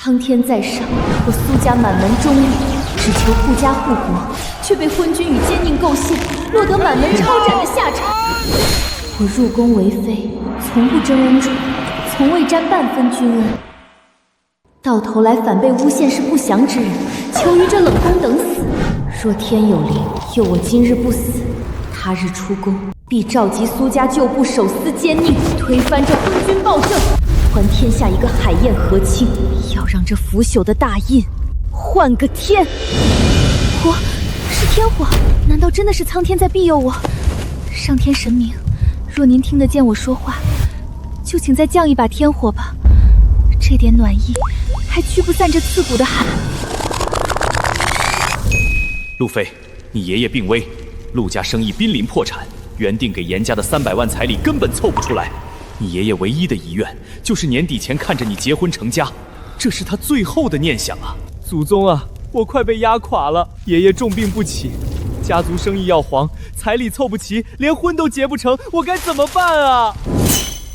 苍天在上，我苏家满门忠义，只求护家护国，却被昏君与奸佞构陷，落得满门抄斩的下场。我入宫为妃，从不争恩宠，从未沾半分君恩，到头来反被诬陷是不祥之人，囚于这冷宫等死。若天有灵，佑我今日不死，他日出宫，必召集苏家旧部手撕奸佞，推翻这昏君暴政，还天下一个海晏和亲，要让这腐朽的大印换个天。火是天火，难道真的是苍天在庇佑我？上天神明，若您听得见我说话，就请再降一把天火吧，这点暖意还驱不散这刺骨的寒。陆妃，你爷爷病危，陆家生意濒临破产，原定给严家的300万彩礼根本凑不出来。你爷爷唯一的遗愿就是年底前看着你结婚成家，这是他最后的念想啊！祖宗啊，我快被压垮了，爷爷重病不起，家族生意要黄，彩礼凑不齐，连婚都结不成，我该怎么办啊？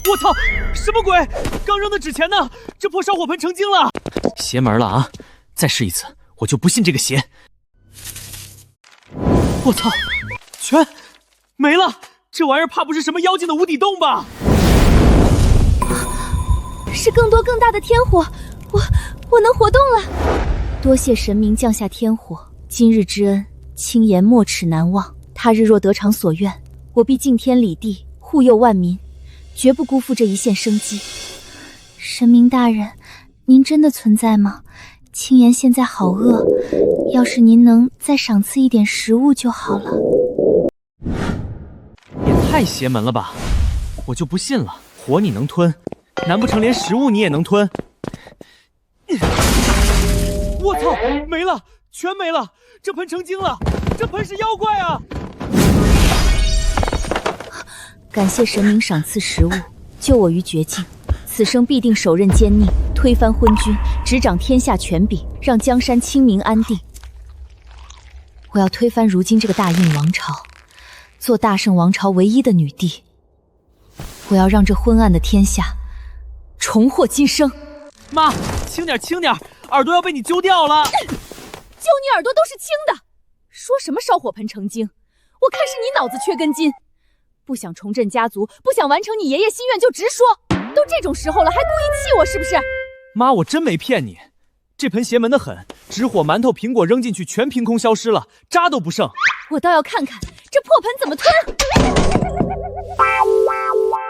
我操，什么鬼？刚扔的纸钱呢？这破烧火盆成精了！邪门了啊！再试一次，我就不信这个邪！我操，全没了！这玩意儿怕不是什么妖精的无底洞吧？是更多更大的天火，我能活动了。多谢神明降下天火，今日之恩，青颜没齿难忘。他日若得偿所愿，我必敬天理地，护佑万民，绝不辜负这一线生机。神明大人，您真的存在吗？青颜现在好饿，要是您能再赏赐一点食物就好了。也太邪门了吧！我就不信了，火你能吞，难不成连食物你也能吞？我操，没了，全没了！这盆成精了，这盆是妖怪啊！感谢神明赏赐食物，救我于绝境。此生必定手刃奸佞，推翻昏君，执掌天下权柄，让江山清明安定。我要推翻如今这个大印王朝，做大圣王朝唯一的女帝。我要让这昏暗的天下重获今生。妈，轻点轻点，耳朵要被你揪掉了。揪你耳朵都是轻的，说什么烧火盆成精？我看是你脑子缺根筋。不想重振家族，不想完成你爷爷心愿就直说，都这种时候了还故意气我是不是？妈，我真没骗你，这盆邪门的很，纸火馒头苹果扔进去全凭空消失了，渣都不剩。我倒要看看这破盆怎么吞。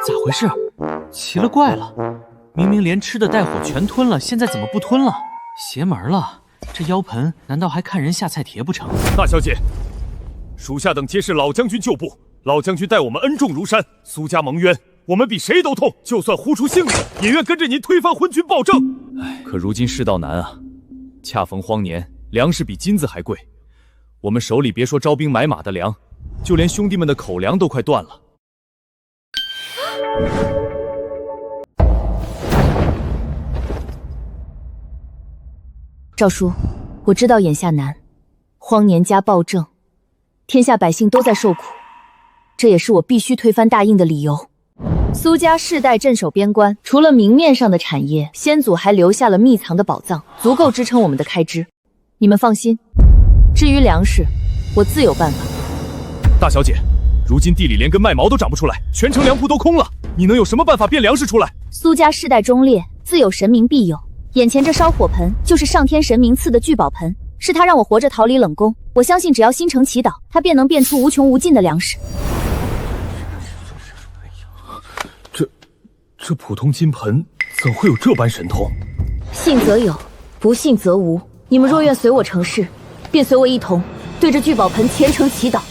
咋回事？奇了怪了，明明连吃的带火全吞了，现在怎么不吞了？邪门了，这妖盆难道还看人下菜碟不成？大小姐，属下等皆是老将军旧部，老将军待我们恩重如山，苏家蒙冤，我们比谁都痛，就算呼出性命，也愿跟着您推翻昏君暴政。可如今世道难啊，恰逢荒年，粮食比金子还贵，我们手里别说招兵买马的粮，就连兄弟们的口粮都快断了。赵叔，我知道眼下难，荒年加暴政，天下百姓都在受苦，这也是我必须推翻大印的理由。苏家世代镇守边关，除了明面上的产业，先祖还留下了秘藏的宝藏，足够支撑我们的开支。你们放心，至于粮食，我自有办法。大小姐，如今地里连根麦苗都长不出来，全城粮铺都空了，你能有什么办法变粮食出来？苏家世代忠烈，自有神明庇佑。眼前这烧火盆就是上天神明赐的聚宝盆，是他让我活着逃离冷宫。我相信只要心诚祈祷，他便能变出无穷无尽的粮食。这普通金盆怎会有这般神通？信则有，不信则无。你们若愿随我成事，便随我一同对着聚宝盆虔诚祈祷。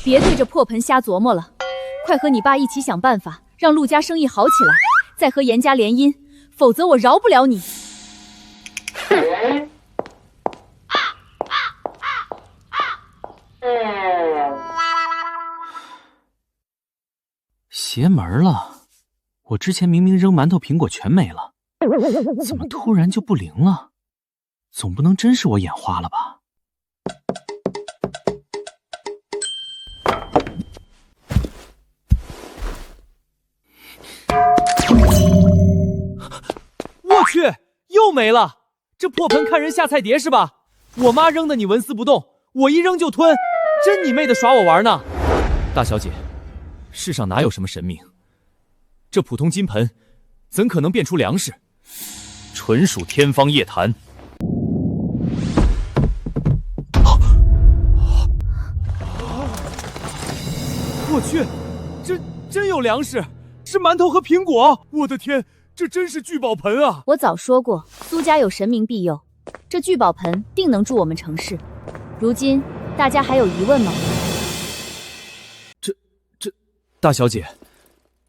别对着破盆瞎琢磨了，快和你爸一起想办法，让陆家生意好起来，再和严家联姻，否则我饶不了你。邪门了！我之前明明扔馒头苹果全没了，怎么突然就不灵了？总不能真是我眼花了吧？去，又没了！这破盆看人下菜碟是吧？我妈扔的你纹丝不动，我一扔就吞，真你妹的耍我玩呢！大小姐，世上哪有什么神明？这普通金盆，怎可能变出粮食？纯属天方夜谭。我去，真有粮食，是馒头和苹果！我的天，这真是聚宝盆啊！我早说过，苏家有神明庇佑，这聚宝盆定能助我们成事。如今大家还有疑问吗？这，大小姐，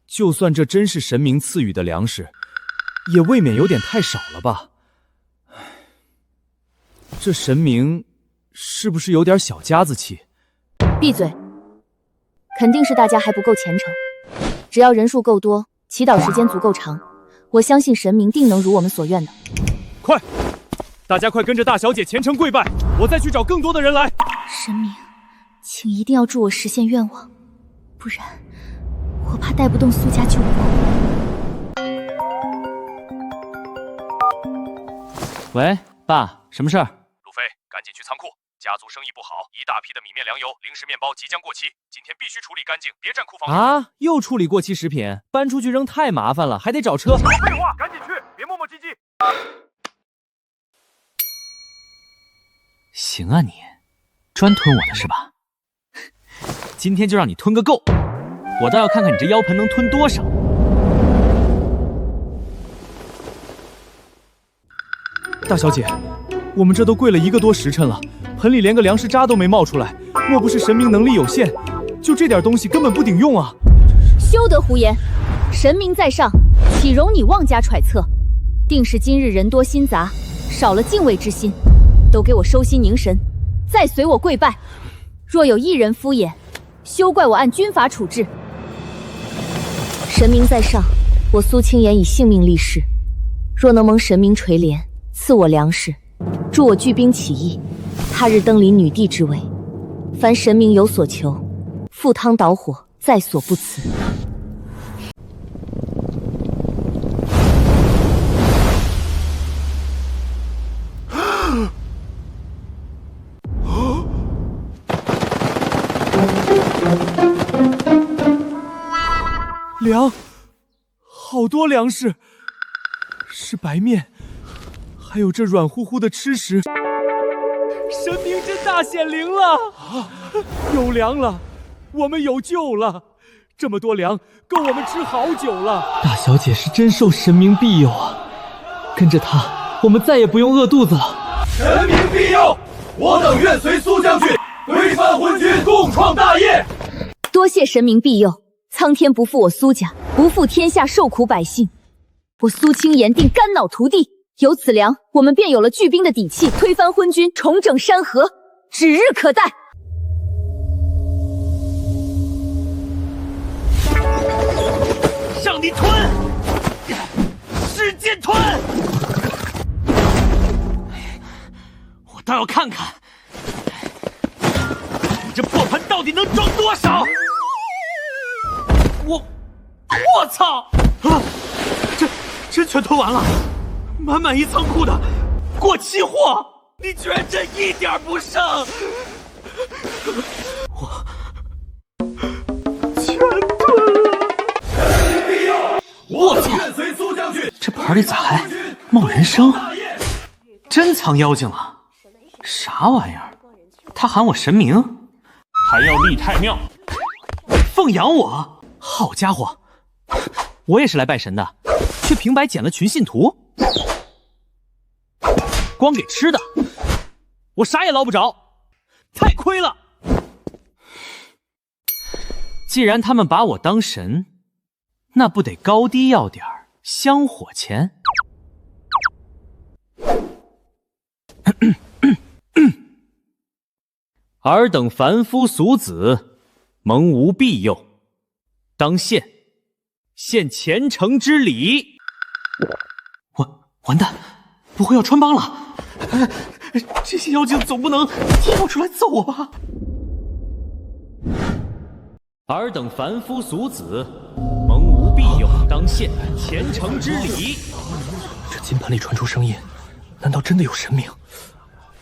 就算这真是神明赐予的粮食，也未免有点太少了吧？这神明是不是有点小家子气？闭嘴！肯定是大家还不够虔诚。只要人数够多，祈祷时间足够长，我相信神明定能如我们所愿的。快，大家快跟着大小姐虔诚跪拜，我再去找更多的人来。神明，请一定要助我实现愿望，不然我怕带不动苏家救国。喂，爸，什么事儿？路飞，赶紧去仓库，家族生意不好，一大批的米面粮油、零食面包即将过期，今天必须处理干净，别占库房。啊，又处理过期食品，搬出去扔太麻烦了，还得找车。废话，赶紧去，别磨磨唧唧。行啊你，专吞我的是吧？今天就让你吞个够，我倒要看看你这腰盆能吞多少。大小姐，我们这都跪了1个多时辰了，盆里连个粮食渣都没冒出来，莫不是神明能力有限，就这点东西根本不顶用啊！休得胡言！神明在上，岂容你妄加揣测？定是今日人多心杂，少了敬畏之心，都给我收心凝神，再随我跪拜。若有一人敷衍，休怪我按军法处置。神明在上，我苏青言以性命立誓，若能蒙神明垂怜，赐我粮食，助我聚兵起义，他日登临女帝之位。凡神明有所求，赴汤蹈火，在所不辞。粮，好多粮食，是白面，还有这软乎乎的吃食。神明真大显灵了啊！有粮了，我们有救了。这么多粮，够我们吃好久了。大小姐是真受神明庇佑啊，跟着她，我们再也不用饿肚子了。神明庇佑，我等愿随苏将军推翻昏君，共创大业。多谢神明庇佑，苍天不负我苏家，不负天下受苦百姓。我苏青言定肝脑涂地，有此粮，我们便有了聚兵的底气，推翻昏君，重整山河，指日可待。让你吞，使劲吞！我倒要看看，你这破盆到底能装多少！我操！啊，真全吞完了，满满一仓库的过期货，你居然真一点不剩！我全吞了！我操！这盆里咋还冒人声？真藏妖精了？啥玩意儿？他喊我神明，还要立太庙，奉养我？好家伙！我也是来拜神的，却平白捡了群信徒，光给吃的，我啥也捞不着，太亏了。既然他们把我当神，那不得高低要点儿香火钱？尔等凡夫俗子，蒙无庇佑，当献虔诚之礼。完蛋，不会要穿帮了？这些妖精总不能跳出来揍我吧？尔等凡夫俗子，蒙无庇佑，当献虔诚之礼。这金盆里传出声音，难道真的有神明？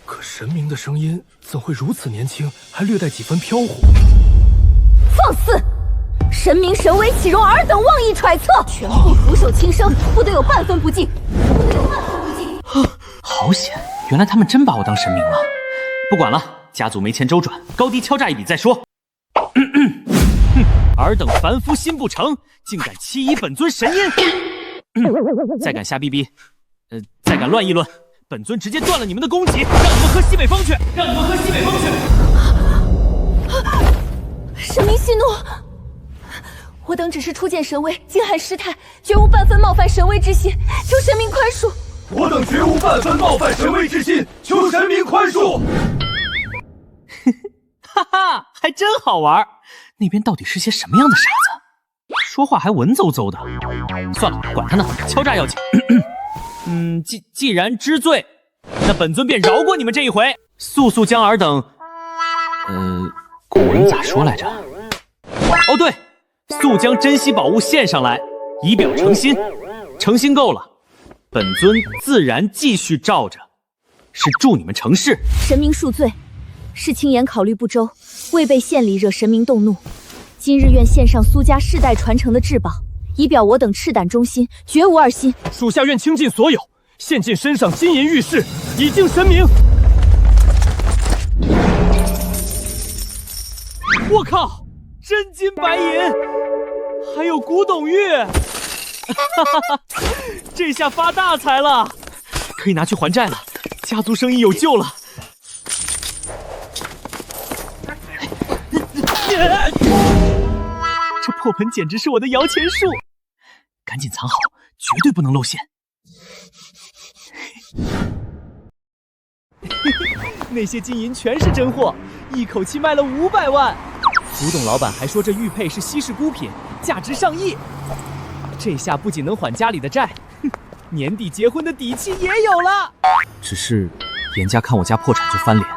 可神明的声音怎会如此年轻，还略带几分飘忽？放肆！神明神威岂容尔等妄议揣测？全部俯首轻生，不得有半分不敬！好险，原来他们真把我当神明了。不管了，家族没钱周转，高低敲诈一笔再说。尔等凡夫心不诚，竟敢欺疑本尊神音！再敢瞎逼逼，再敢乱议论，本尊直接断了你们的供给，让你们喝西北风去！让你们喝西北风去！神明息怒，我等只是初见神威，惊寒失态，绝无半分冒犯神威之心，求神明宽恕。我等绝无半分冒犯神威之心，求神明宽恕。哈哈，还真好玩。那边到底是些什么样的傻子？说话还文绉绉的。算了，管他呢，敲诈要紧。既然知罪，那本尊便饶过你们这一回，速速将尔等……古人咋说来着？哦对，速将珍稀宝物献上来，以表诚心。诚心够了，本尊自然继续罩着，是助你们成事。神明恕罪，是轻言考虑不周，未备献礼惹神明动怒。今日愿献上苏家世代传承的至宝，以表我等赤胆忠心，绝无二心。属下愿倾尽所有，献尽身上金银玉饰，以敬神明。我靠，真金白银，还有古董玉，这下发大财了，可以拿去还债了，家族生意有救了。这破盆简直是我的摇钱树，赶紧藏好，绝对不能露馅。那些金银全是真货，一口气卖了500万。古董老板还说这玉佩是稀世孤品，价值上亿。这下不仅能还家里的债，年底结婚的底气也有了。只是严家看我家破产就翻脸，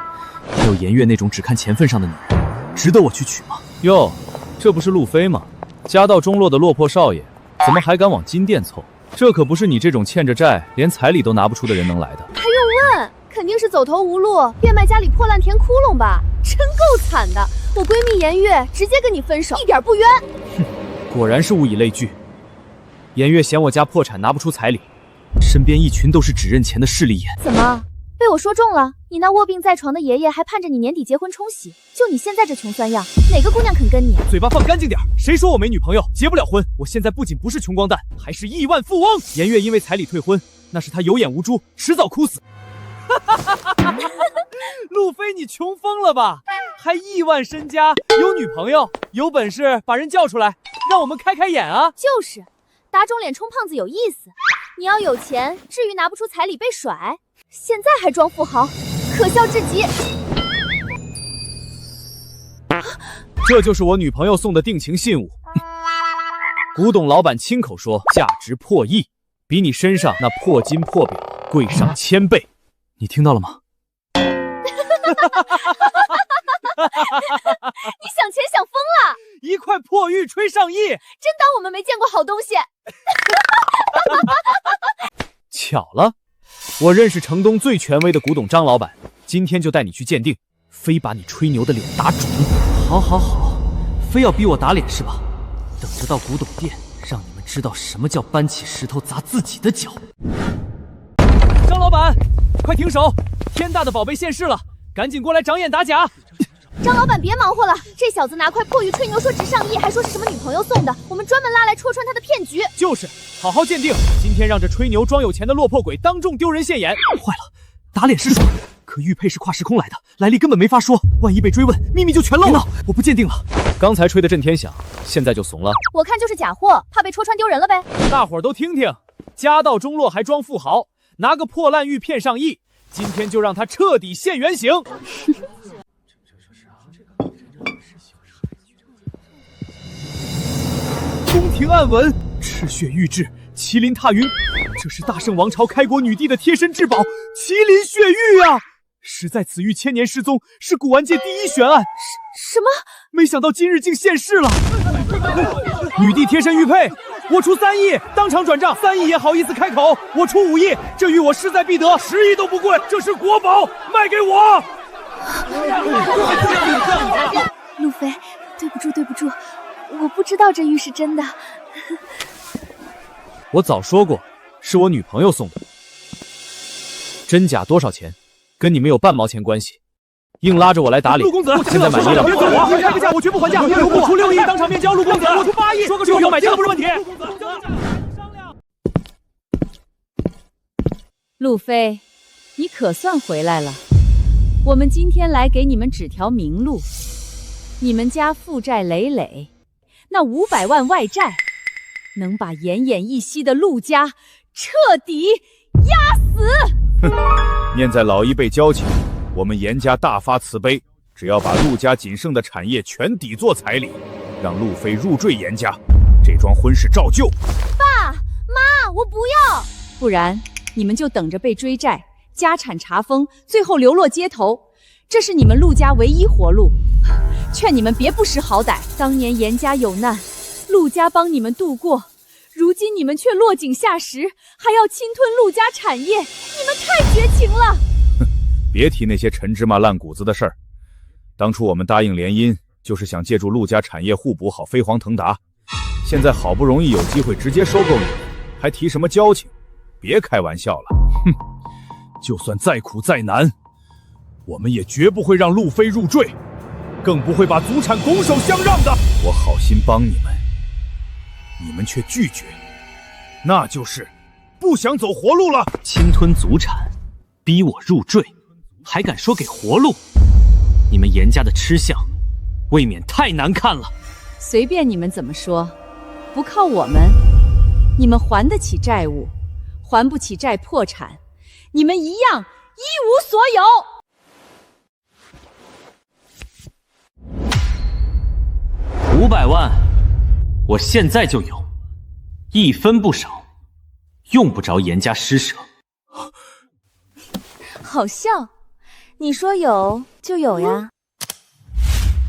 还有颜月那种只看钱分上的女人，值得我去娶吗？哟，这不是路飞吗？家道中落的落魄少爷，怎么还敢往金店凑？这可不是你这种欠着债连彩礼都拿不出的人能来的。还用问？肯定是走投无路，变卖家里破烂填窟窿吧？真够惨的！我闺蜜颜月直接跟你分手，一点不冤。哼，果然是物以类聚。颜月嫌我家破产拿不出彩礼，身边一群都是只认钱的势利眼。怎么被我说中了？你那卧病在床的爷爷还盼着你年底结婚冲喜，就你现在这穷酸样，哪个姑娘肯跟你？嘴巴放干净点！谁说我没女朋友，结不了婚？我现在不仅不是穷光蛋，还是亿万富翁。颜月因为彩礼退婚，那是她有眼无珠，迟早哭死。路飞，你穷疯了吧？还亿万身家，有女朋友，有本事把人叫出来，让我们开开眼啊！就是，打肿脸充胖子有意思。你要有钱，至于拿不出彩礼被甩？现在还装富豪，可笑至极。这就是我女朋友送的定情信物。古董老板亲口说，价值破亿，比你身上那破金破表贵上1000倍。你听到了吗？你想钱想疯了！一块破玉吹上亿，真当我们没见过好东西？巧了，我认识城东最权威的古董张老板，今天就带你去鉴定，非把你吹牛的脸打肿。好好好，非要逼我打脸是吧？等着到古董店，让你们知道什么叫搬起石头砸自己的脚。张老板，快停手！天大的宝贝现世了，赶紧过来长眼打假！张老板别忙活了，这小子拿块破玉吹牛说值上亿，还说是什么女朋友送的，我们专门拉来戳穿他的骗局。就是，好好鉴定，今天让这吹牛装有钱的落魄鬼当众丢人现眼。坏了，打脸是爽，可玉佩是跨时空来的，来历根本没法说，万一被追问，秘密就全漏了。我不鉴定了，刚才吹的震天响，现在就怂了。我看就是假货，怕被戳穿丢人了呗。大伙儿都听听，家道中落还装富豪，拿个破烂玉骗上亿，今天就让他彻底现原形。宫廷暗文，赤血玉质，麒麟踏云，这是大圣王朝开国女帝的贴身至宝——麒麟血玉啊！实在此玉千年失踪，是古玩界第一悬案。什么？没想到今日竟现世了！女帝贴身玉佩，我出3亿，当场转账，3亿也好意思开口？我出5亿，这玉我势在必得，10亿都不贵，这是国宝，卖给我。路飞，对不住，我不知道这玉是真的。我早说过，是我女朋友送的。真假多少钱，跟你们有半毛钱关系。硬拉着我来打脸，陆公子，现在满意了吗？我开个价，我绝不还价。我出6亿，当场面交。陆公子，我出8亿，说个数，有买价不是问题。路飞，你可算回来了。我们今天来给你们指条明路。你们家负债累累，那500万外债，能把奄奄一息的陆家彻底压死。念在老一辈交情，我们严家大发慈悲，只要把陆家仅剩的产业全抵作彩礼，让路飞入赘严家，这桩婚事照旧。爸妈，我不要，不然你们就等着被追债，家产查封，最后流落街头。这是你们陆家唯一活路，劝你们别不识好歹。当年严家有难，陆家帮你们度过，如今你们却落井下石，还要侵吞陆家产业，你们太绝情了。别提那些陈芝麻烂谷子的事儿。当初我们答应联姻，就是想借助陆家产业互补好飞黄腾达。现在好不容易有机会直接收购你们，还提什么交情？别开玩笑了。哼，就算再苦再难，我们也绝不会让路飞入赘，更不会把祖产拱手相让的。我好心帮你们，你们却拒绝，那就是不想走活路了。侵吞祖产，逼我入赘，还敢说给活路？你们严家的吃相，未免太难看了。随便你们怎么说，不靠我们，你们还得起债务，还不起债破产，你们一样一无所有。500万，我现在就有，1分不少，用不着严家施舍。好笑，你说有就有呀。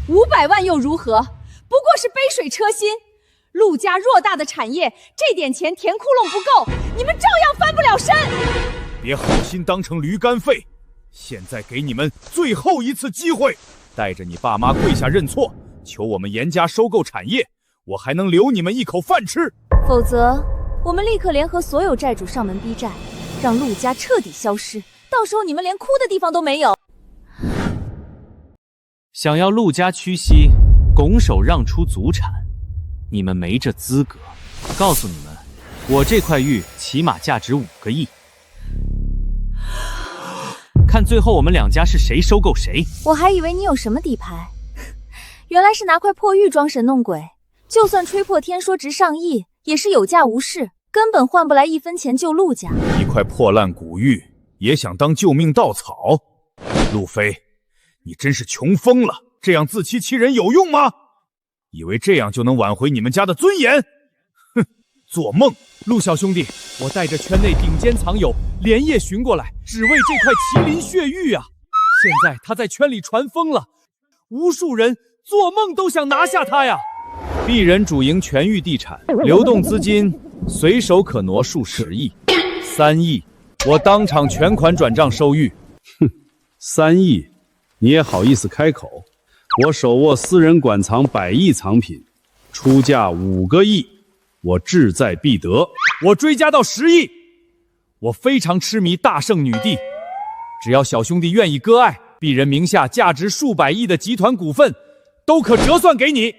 500万又如何？不过是杯水车薪。陆家偌大的产业，这点钱填窟窿不够，你们照样翻不了身。别好心当成驴肝肺，现在给你们最后一次机会，带着你爸妈跪下认错，求我们严家收购产业，我还能留你们一口饭吃。否则，我们立刻联合所有债主上门逼债，让陆家彻底消失。到时候你们连哭的地方都没有。想要陆家屈膝，拱手让出祖产，你们没这资格。告诉你们，我这块玉起码价值5个亿。看最后我们2家是谁收购谁。我还以为你有什么底牌，原来是拿块破玉装神弄鬼。就算吹破天说值上亿，也是有价无市，根本换不来1分钱救陆家。一块破烂古玉也想当救命稻草？路飞，你真是穷疯了！这样自欺欺人有用吗？以为这样就能挽回你们家的尊严？哼，做梦！陆小兄弟，我带着圈内顶尖藏友连夜寻过来，只为这块麒麟血玉啊！现在他在圈里传疯了，无数人做梦都想拿下他呀！鄙人主营全域地产，流动资金随手可挪数10亿，3亿，我当场全款转账收玉。哼，3亿，你也好意思开口？我手握私人馆藏100亿藏品，出价5个亿，我志在必得。我追加到10亿。我非常痴迷大圣女帝，只要小兄弟愿意割爱，鄙人名下价值数百亿的集团股份都可折算给你。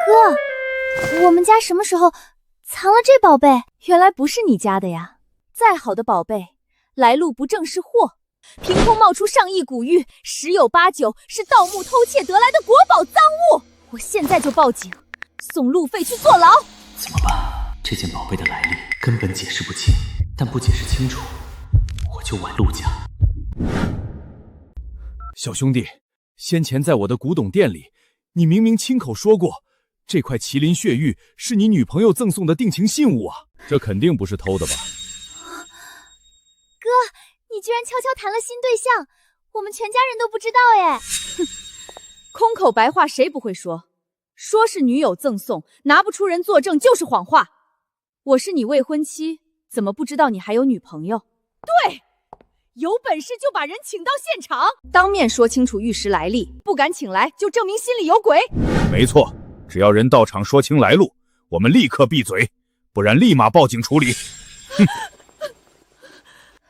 哥，我们家什么时候藏了这宝贝？原来不是你家的呀！再好的宝贝，来路不正是祸。凭空冒出上亿古玉，十有八九是盗墓偷窃得来的国宝赃物。我现在就报警，送路费去坐牢。怎么办？这件宝贝的来历根本解释不清，但不解释清楚，我就剜陆家。小兄弟，先前在我的古董店里，你明明亲口说过，这块麒麟血玉是你女朋友赠送的定情信物啊！这肯定不是偷的吧？哥，你居然悄悄谈了新对象，我们全家人都不知道耶！哼，空口白话谁不会说？说是女友赠送，拿不出人作证就是谎话。我是你未婚妻，怎么不知道你还有女朋友？对，有本事就把人请到现场，当面说清楚玉石来历，不敢请来就证明心里有鬼。没错，只要人到场说清来路，我们立刻闭嘴，不然立马报警处理。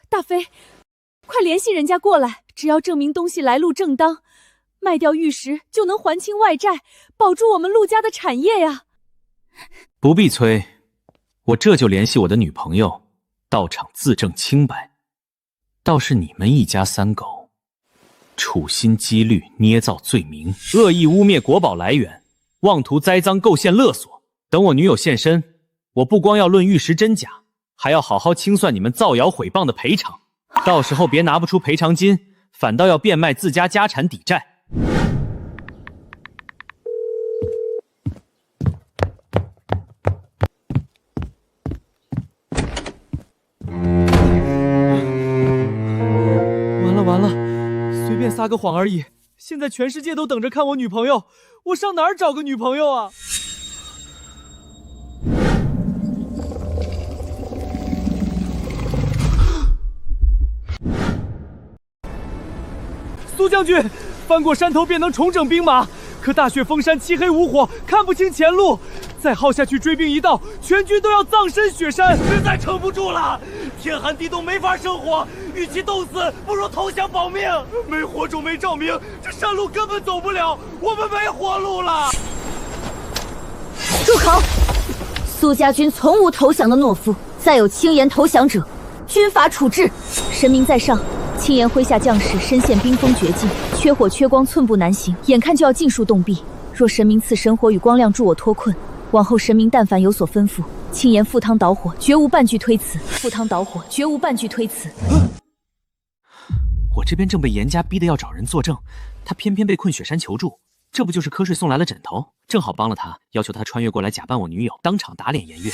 大飞，快联系人家过来，只要证明东西来路正当，卖掉玉石就能还清外债，保住我们陆家的产业呀。不必催，我这就联系我的女朋友，到场自证清白。倒是你们一家三狗，处心积虑捏造罪名，恶意污蔑国宝来源，妄图栽赃构陷勒索。等我女友现身，我不光要论玉石真假，还要好好清算你们造谣毁谤的赔偿。到时候别拿不出赔偿金，反倒要变卖自家家产抵债。完了，随便撒个谎而已。现在全世界都等着看我女朋友，我上哪儿找个女朋友啊？苏将军，翻过山头便能重整兵马，可大雪封山，漆黑无火，看不清前路。再耗下去，追兵一到，全军都要葬身雪山，实在撑不住了。天寒地冻，没法生活，与其冻死，不如投降保命。没火种，没照明，这山路根本走不了，我们没活路了。住口！苏家军从无投降的懦夫，再有轻言投降者，军法处置。神明在上，轻言麾下将士身陷冰封绝境，缺火缺光，寸步难行，眼看就要尽数冻毙。若神明赐神火与光亮助我脱困，往后神明但凡有所吩咐，轻言赴汤蹈火，绝无半句推辞。赴汤蹈火，绝无半句推辞。我这边正被严家逼得要找人作证，他偏偏被困雪山求助，这不就是瞌睡送来了枕头？正好帮了他，要求他穿越过来假扮我女友，当场打脸颜月。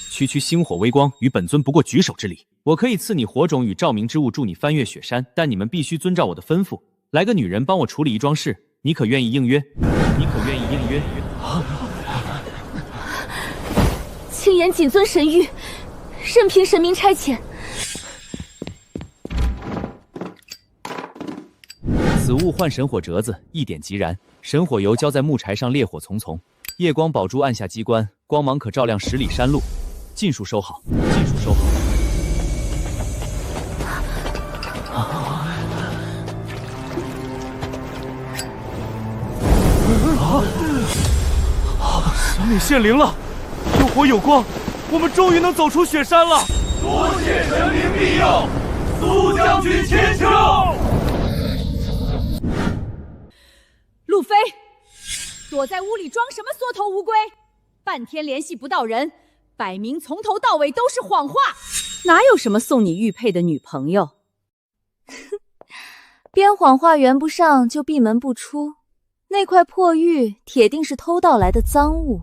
区星火微光，与本尊不过举手之礼。我可以赐你火种与照明之物，助你翻越雪山，但你们必须遵照我的吩咐，来个女人帮我处理一桩事，你可愿意应约？你可愿意应约？轻言谨遵神谕，任凭神明差遣。此物换神火折子，一点即燃。神火油浇在木柴上，烈火丛丛，夜光宝珠按下机关，光芒可照亮10里山路。尽数收好，尽数收好。神明现灵了，有火有光，我们终于能走出雪山了。多谢神明庇佑，苏将军千秋。路飞，躲在屋里装什么缩头乌龟？半天联系不到人，摆明从头到尾都是谎话。哪有什么送你玉佩的女朋友？编谎话圆不上就闭门不出，那块破玉铁定是偷盗来的赃物。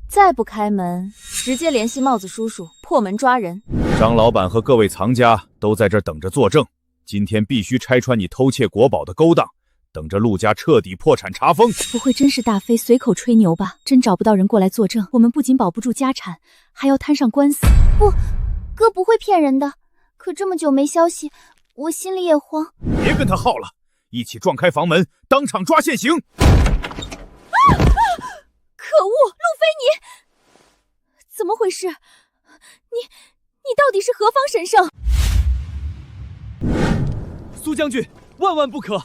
再不开门，直接联系帽子叔叔破门抓人。张老板和各位藏家都在这等着作证，今天必须拆穿你偷窃国宝的勾当，等着陆家彻底破产查封。不会真是大飞随口吹牛吧？真找不到人过来作证，我们不仅保不住家产，还要摊上官司。不，哥不会骗人的。可这么久没消息，我心里也慌。别跟他耗了，一起撞开房门，当场抓现行。可恶，路飞你怎么回事？你到底是何方神圣？苏将军，万万不可！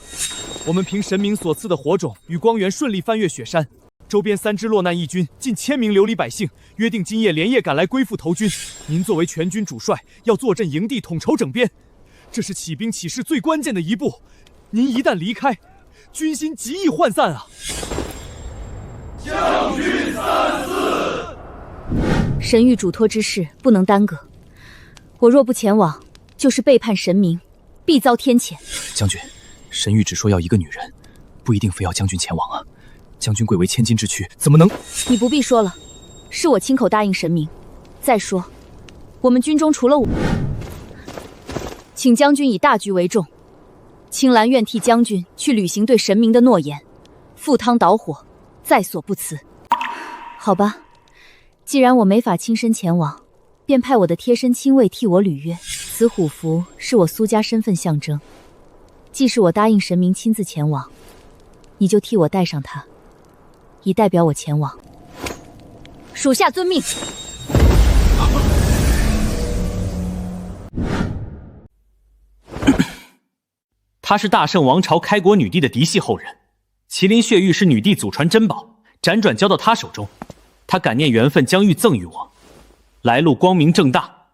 我们凭神明所赐的火种与光源，顺利翻越雪山。周边3支落难义军，近1000名流离百姓，约定今夜连夜赶来归附投军。您作为全军主帅，要坐镇营地，统筹整编，这是起兵起事最关键的一步。您一旦离开，军心极易涣散啊！将军三思。神谕嘱托之事不能耽搁，我若不前往，就是背叛神明，必遭天谴。将军，神谕只说要一个女人，不一定非要将军前往啊。将军贵为千金之躯，怎么能……你不必说了，是我亲口答应神明。再说，我们军中除了我，请将军以大局为重。青兰愿替将军去履行对神明的诺言，赴汤蹈火，在所不辞。好吧，既然我没法亲身前往，便派我的贴身亲卫替我履约。此虎符是我苏家身份象征，既是我答应神明亲自前往，你就替我带上它，以代表我前往。属下遵命。她是大圣王朝开国女帝的嫡系后人，麒麟血玉是女帝祖传珍宝，辗转交到她手中，她感念缘分，将玉赠予我，来路光明正大。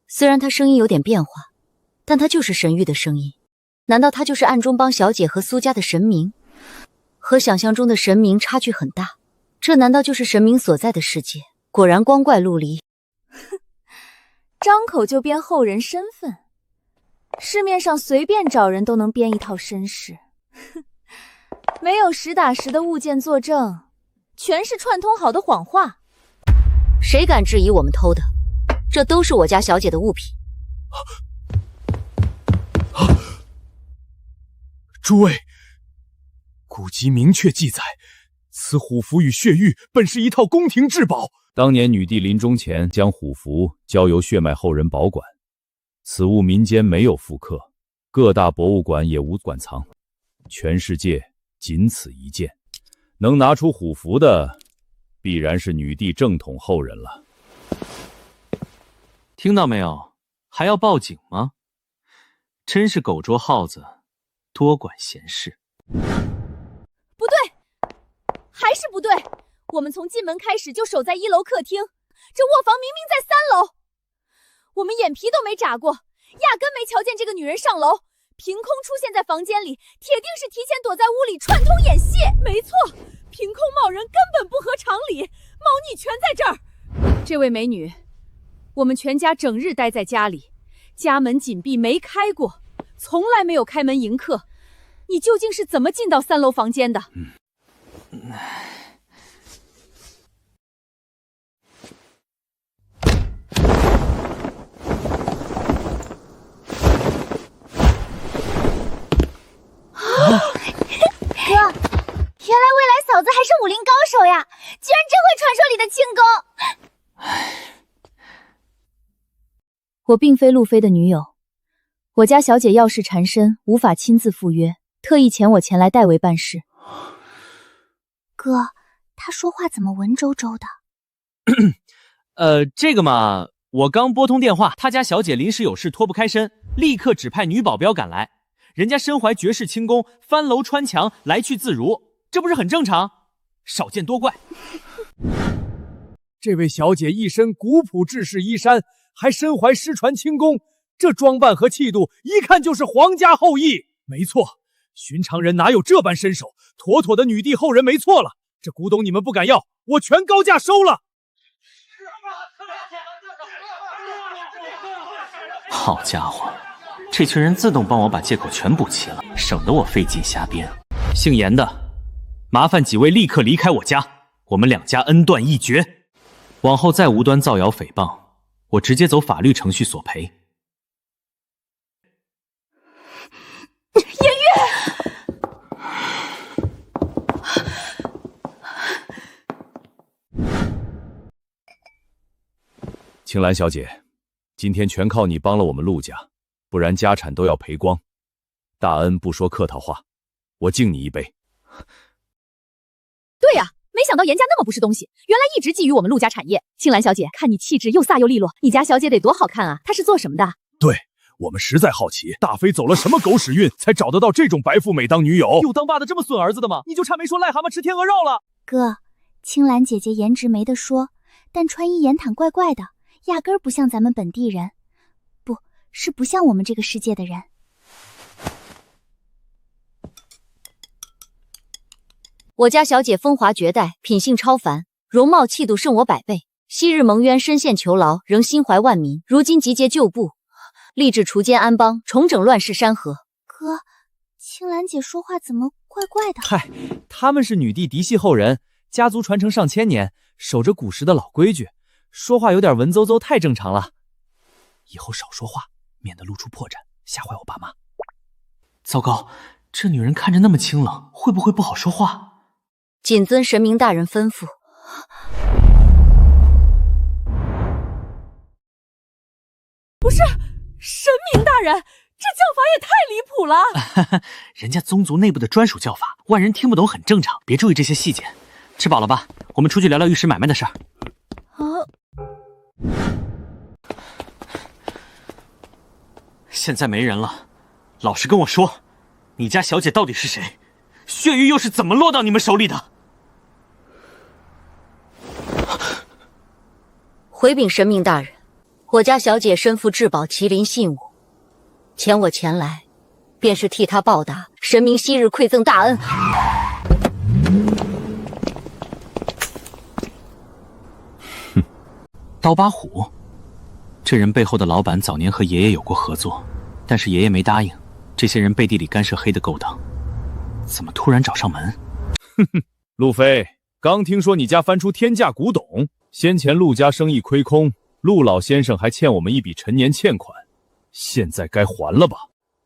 虽然她声音有点变化，但她就是神域的声音。难道她就是暗中帮小姐和苏家的神明？和想象中的神明差距很大，这难道就是神明所在的世界？果然光怪陆离。张口就编后人身份，市面上随便找人都能编一套身世，没有实打实的物件作证，全是串通好的谎话。谁敢质疑我们偷的？这都是我家小姐的物品。诸位，古籍明确记载，此虎符与血玉本是一套宫廷至宝。当年女帝临终前将虎符交由血脉后人保管，此物民间没有复刻，各大博物馆也无馆藏，全世界仅此一件。能拿出虎符的，必然是女帝正统后人了。听到没有？还要报警吗？真是狗捉耗子，多管闲事。不对，还是不对。我们从进门开始就守在1楼客厅，这卧房明明在3楼，我们眼皮都没眨过，压根没瞧见这个女人上楼，凭空出现在房间里，铁定是提前躲在屋里串通演戏。没错，凭空冒人根本不合常理，猫腻全在这儿。这位美女，我们全家整日待在家里，家门紧闭没开过，从来没有开门迎客，你究竟是怎么进到3楼房间的？哥，原来未来嫂子还是武林高手呀，居然真会传说里的轻功。我并非路飞的女友，我家小姐要事缠身，无法亲自赴约，特意遣我前来代为办事。哥，他说话怎么文绉绉的？这个嘛，我刚拨通电话，他家小姐临时有事脱不开身，立刻指派女保镖赶来。人家身怀绝世轻功，翻楼穿墙，来去自如，这不是很正常？少见多怪。这位小姐一身古朴制式衣衫，还身怀失传轻功，这装扮和气度，一看就是皇家后裔。没错，寻常人哪有这般身手？妥妥的女帝后人没错了。这古董你们不敢要，我全高价收了。好家伙！这群人自动帮我把借口全补齐了，省得我费劲瞎编。姓严的，麻烦几位立刻离开我家，我们2家恩断义绝。往后再无端造谣诽谤，我直接走法律程序索赔。颜月，青兰小姐，今天全靠你帮了我们陆家，不然家产都要赔光。大恩不说客套话，我敬你一杯。对呀，没想到严家那么不是东西，原来一直觊觎我们陆家产业。青兰小姐，看你气质又飒又利落，你家小姐得多好看啊！她是做什么的？对，我们实在好奇，大妃走了什么狗屎运，才找得到这种白富美当女友？有当爸的这么损儿子的吗？你就差没说癞蛤蟆吃天鹅肉了。哥，青兰姐姐颜值没得说，但穿衣言谈怪怪的，压根儿不像咱们本地人，是不像我们这个世界的人。我家小姐风华绝代，品性超凡，容貌气度胜我100倍。昔日蒙冤身陷囚牢，仍心怀万民，如今集结旧部，立志除奸安邦，重整乱世山河。哥，青兰姐说话怎么怪怪的？嗨，他们是女帝嫡系后人，家族传承上千年，守着古时的老规矩，说话有点文绉绉太正常了。以后少说话，免得露出破绽，吓坏我爸妈。糟糕，这女人看着那么清冷，会不会不好说话？谨遵神明大人吩咐。不是，神明大人，这教法也太离谱了！人家宗族内部的专属教法，外人听不懂很正常，别注意这些细节。吃饱了吧？我们出去聊聊玉石买卖的事儿。现在没人了，老实跟我说，你家小姐到底是谁？血玉又是怎么落到你们手里的？回禀神明大人，我家小姐身负至宝麒麟信物，遣我前来，便是替她报答神明昔日馈赠大恩。哼，刀疤虎，这人背后的老板早年和爷爷有过合作，但是爷爷没答应。这些人背地里干涉黑的勾当，怎么突然找上门？哼哼，路飞，刚听说你家翻出天价古董，先前陆家生意亏空，陆老先生还欠我们一笔陈年欠款，现在该还了吧？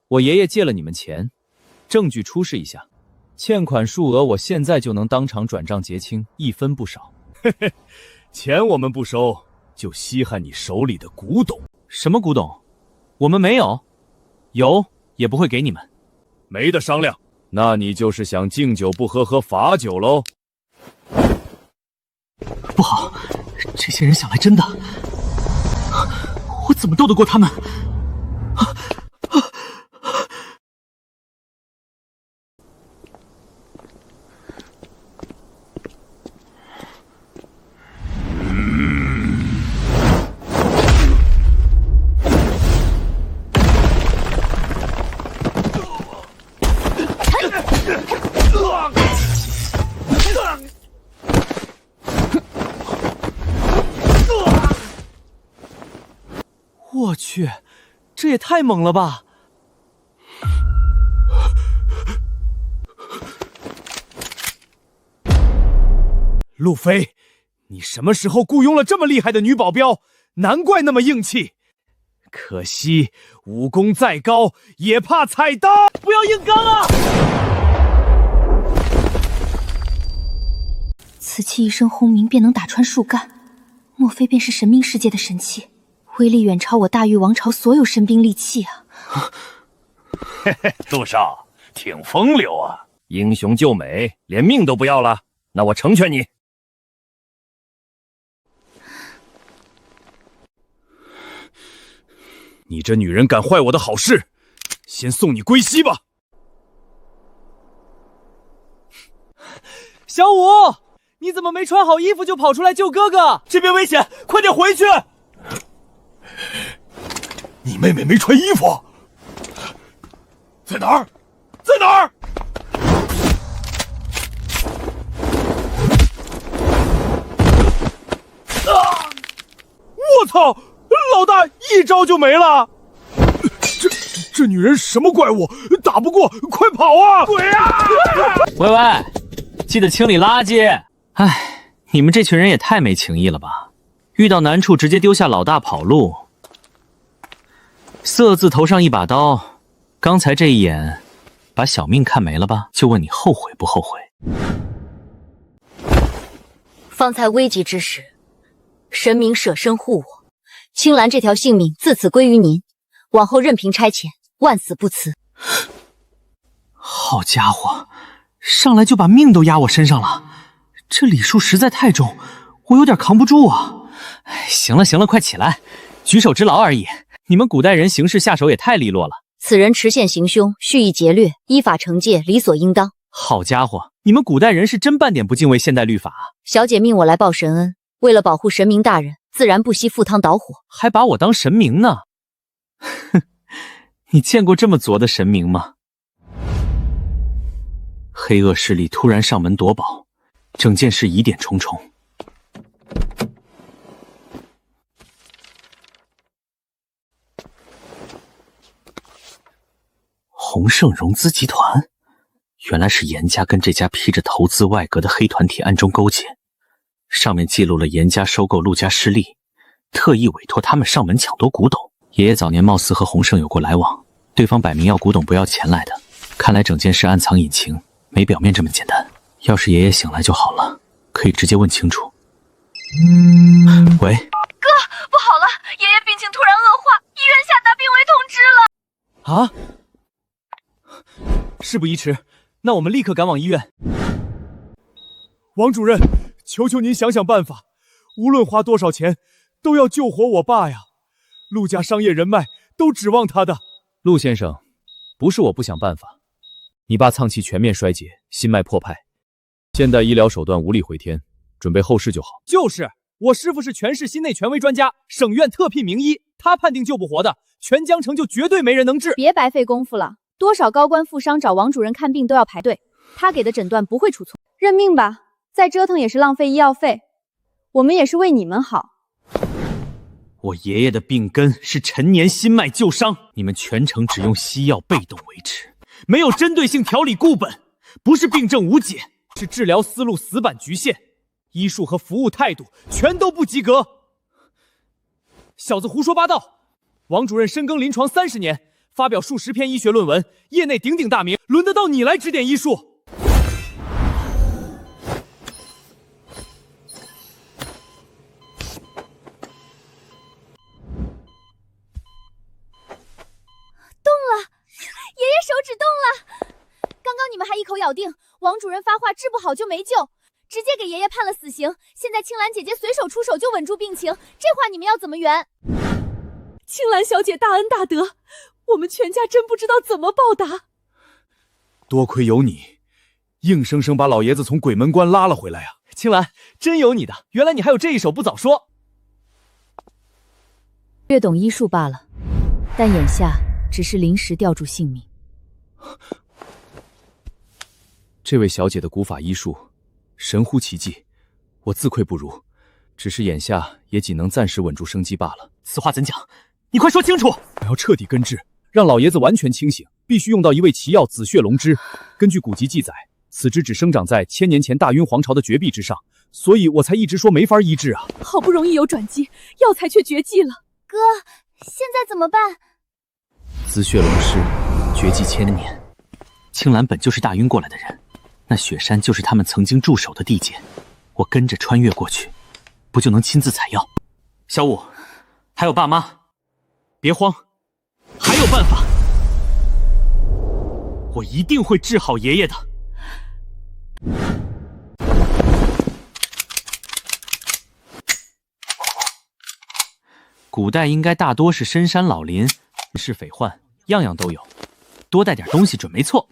我爷爷借了你们钱，证据出示一下，欠款数额我现在就能当场转账结清，一分不少。嘿嘿，钱我们不收，就稀罕你手里的古董。什么古董？我们没有，有也不会给你们。没得商量，那你就是想敬酒不喝喝罚酒喽？不好，这些人想来真的，我怎么斗得过他们？我去，这也太猛了吧！路飞，你什么时候雇佣了这么厉害的女保镖？难怪那么硬气。可惜武功再高，也怕踩刀。不要硬刚啊！此器一声轰鸣便能打穿树干，莫非便是神明世界的神器？威力远超我大玉王朝所有神兵利器啊！嘿嘿，杜少挺风流啊，英雄救美，连命都不要了，那我成全你。你这女人敢坏我的好事，先送你归西吧。小五，你怎么没穿好衣服就跑出来救哥哥？这边危险，快点回去！你妹妹没穿衣服，在哪儿？在哪儿？我操！老大一招就没了。这女人什么怪物？打不过，快跑啊！鬼啊！喂喂，记得清理垃圾。唉，你们这群人也太没情义了吧！遇到难处直接丢下老大跑路。色字头上一把刀，刚才这一眼，把小命看没了吧？就问你后悔不后悔？方才危急之时，神明舍身护我，青兰这条性命自此归于您，往后任凭差遣，万死不辞。好家伙，上来就把命都压我身上了，这礼数实在太重，我有点扛不住啊！哎，行了行了，快起来，举手之劳而已。你们古代人行事下手也太利落了。此人持剑行凶，蓄意劫掠，依法惩戒，理所应当。好家伙，你们古代人是真半点不敬畏现代律法啊！小姐命我来报神恩，为了保护神明大人，自然不惜赴汤蹈火。还把我当神明呢？哼，你见过这么作的神明吗？黑恶势力突然上门夺宝，整件事疑点重重。洪盛融资集团，原来是严家跟这家披着投资外壳的黑团体暗中勾结，上面记录了严家收购陆家失利，特意委托他们上门抢夺古董。爷爷早年貌似和洪盛有过来往，对方摆明要古董不要钱来的，看来整件事暗藏隐情，没表面这么简单。要是爷爷醒来就好了，可以直接问清楚。喂，哥，不好了，爷爷病情突然恶化，医院事不宜迟，那我们立刻赶往医院。王主任，求求您想想办法，无论花多少钱，都要救活我爸呀！陆家商业人脉都指望他的。陆先生，不是我不想办法，你爸脏器全面衰竭，心脉破派，现代医疗手段无力回天，准备后事就好。就是，我师父是全市心内权威专家，省院特聘名医，他判定救不活的，全江城就绝对没人能治。别白费功夫了，多少高官富商找王主任看病都要排队，他给的诊断不会出错。认命吧，再折腾也是浪费医药费，我们也是为你们好。我爷爷的病根是陈年心脉旧伤，你们全程只用西药被动维持，没有针对性调理固本，不是病症无解，是治疗思路死板局限，医术和服务态度全都不及格。小子胡说八道！王主任深耕临床30年，发表数十篇医学论文，业内鼎鼎大名，轮得到你来指点医术？爷爷手指动了！刚刚你们还一口咬定王主任发话治不好就没救，直接给爷爷判了死刑。现在青兰姐姐随手出手就稳住病情，这话你们要怎么圆？青兰小姐大恩大德，我们全家真不知道怎么报答。多亏有你，硬生生把老爷子从鬼门关拉了回来啊！青兰，真有你的，原来你还有这一手，不早说。略懂医术罢了，但眼下只是临时吊住性命。这位小姐的古法医术神乎其技，我自愧不如，只是眼下也仅能暂时稳住生机罢了。此话怎讲？你快说清楚！我要彻底根治，让老爷子完全清醒，必须用到一味奇药紫血龙枝。根据古籍记载，此枝只生长在1000年前大晕皇朝的绝壁之上，所以我才一直说没法医治啊。好不容易有转机，药材却绝迹了。哥，现在怎么办？紫血龙师绝迹1000年，青兰本就是大晕过来的人，那雪山就是他们曾经驻守的地界，我跟着穿越过去，不就能亲自采药？小五，还有爸妈，别慌，还有办法，我一定会治好爷爷的。古代应该大多是深山老林，是匪患，样样都有，多带点东西准没错。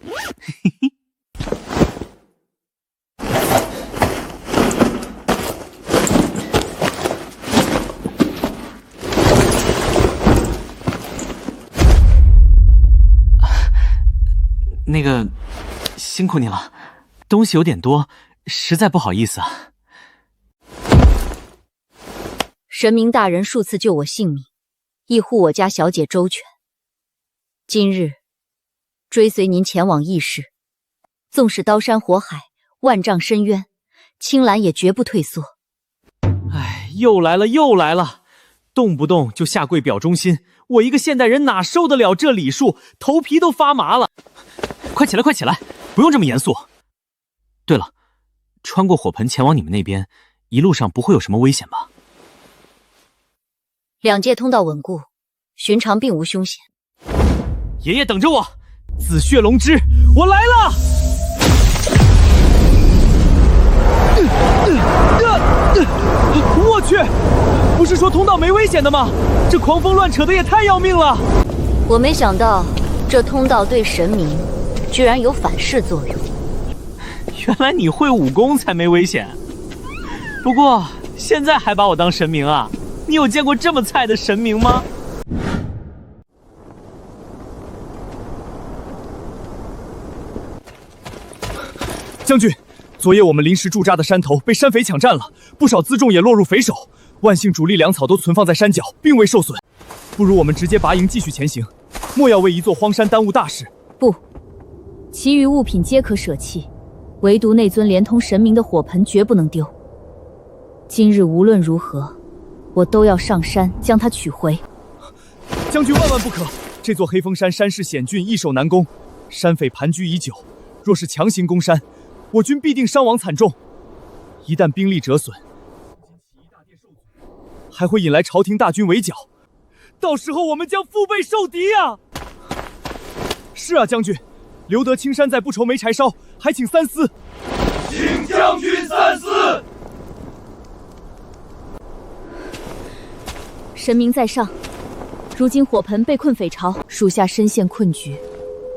那个，辛苦你了，东西有点多，实在不好意思啊。神明大人数次救我性命，亦护我家小姐周全。今日追随您前往异世，纵使刀山火海，万丈深渊，青兰也绝不退缩。哎，又来了又来了，动不动就下跪表忠心，我一个现代人哪受得了这礼数，头皮都发麻了。快起来快起来，不用这么严肃。对了，穿过火盆前往你们那边，一路上不会有什么危险吧？两界通道稳固，寻常并无凶险。爷爷等着我，紫血龙枝，我来了！我去，不是说通道没危险的吗？这狂风乱扯的也太要命了！我没想到这通道对神明居然有反噬作用。原来你会武功才没危险。不过现在还把我当神明啊？你有见过这么菜的神明吗？将军，昨夜我们临时驻扎的山头被山匪抢占了，不少辎重也落入匪手，万幸主力粮草都存放在山脚，并未受损。不如我们直接拔营继续前行，莫要为一座荒山耽误大事。不，其余物品皆可舍弃，唯独那尊连通神明的火盆绝不能丢。今日无论如何，我都要上山将它取回。将军万万不可！这座黑风山山势险峻，易守难攻，山匪盘踞已久，若是强行攻山，我军必定伤亡惨重。一旦兵力折损，还会引来朝廷大军围剿，到时候我们将腹背受敌啊！是啊，将军，留得青山在，不愁没柴烧，还请三思。请将军三思。神明在上，如今火盆被困匪巢，属下深陷困局，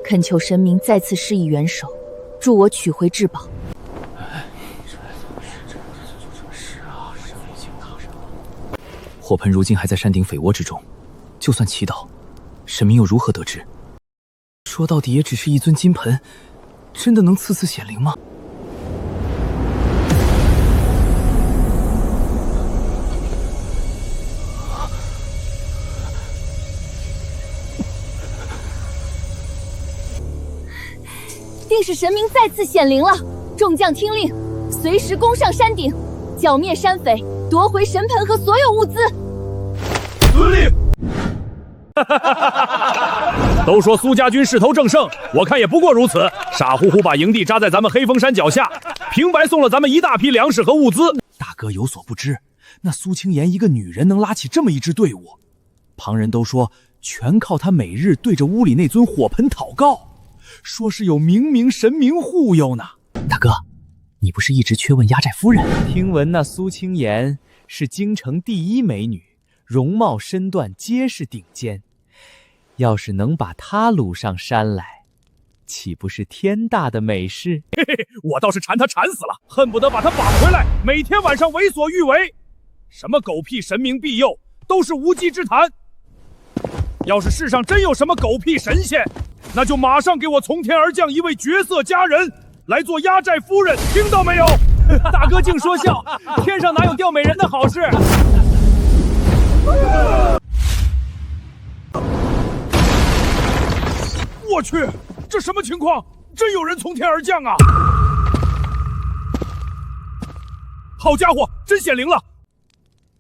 恳求神明再次施以援手，助我取回至宝。火盆如今还在山顶匪窝之中，就算祈祷，神明又如何得知？说到底也只是一尊金盆，真的能次次显灵吗？定是神明再次显灵了！众将听令，随时攻上山顶，剿灭山匪，夺回神盆和所有物资。遵令。都说苏家军势头正盛，我看也不过如此。傻乎乎把营地扎在咱们黑风山脚下，平白送了咱们一大批粮食和物资。大哥有所不知，那苏青言一个女人能拉起这么一支队伍，旁人都说全靠她每日对着屋里那尊火盆祷告，说是有冥冥神明护佑呢。大哥，你不是一直缺问压寨夫人？听闻那苏青言是京城第一美女，容貌身段皆是顶尖。要是能把她掳上山来，岂不是天大的美事？嘿嘿，我倒是馋她馋死了，恨不得把她绑回来，每天晚上为所欲为。什么狗屁神明庇佑，都是无稽之谈。要是世上真有什么狗屁神仙，那就马上给我从天而降一位绝色佳人来做压寨夫人，听到没有？大哥净说笑，天上哪有吊美人的好事？我去，这什么情况？真有人从天而降啊！好家伙，真显灵了！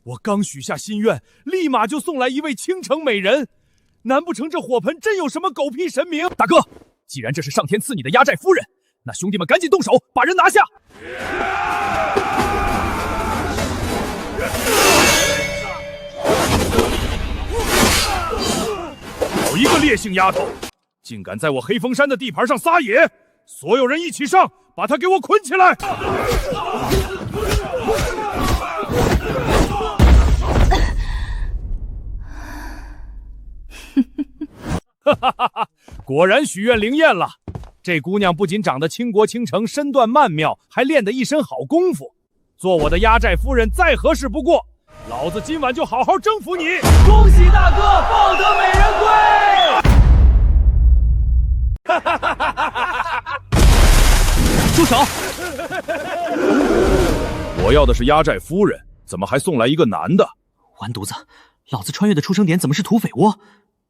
我刚许下心愿，立马就送来一位倾城美人，难不成这火盆真有什么狗屁神明？大哥，既然这是上天赐你的压寨夫人，那兄弟们赶紧动手，把人拿下！好一个烈性丫头，竟敢在我黑风山的地盘上撒野！所有人一起上，把她给我捆起来！哈哈哈哈！果然许愿灵验了。这姑娘不仅长得倾国倾城，身段曼妙，还练得一身好功夫，做我的压寨夫人再合适不过。老子今晚就好好征服你！恭喜大哥抱得美人归！哈哈哈哈哈哈！住手！我要的是压寨夫人，怎么还送来一个男的？完犊子！老子穿越的出生点怎么是土匪窝？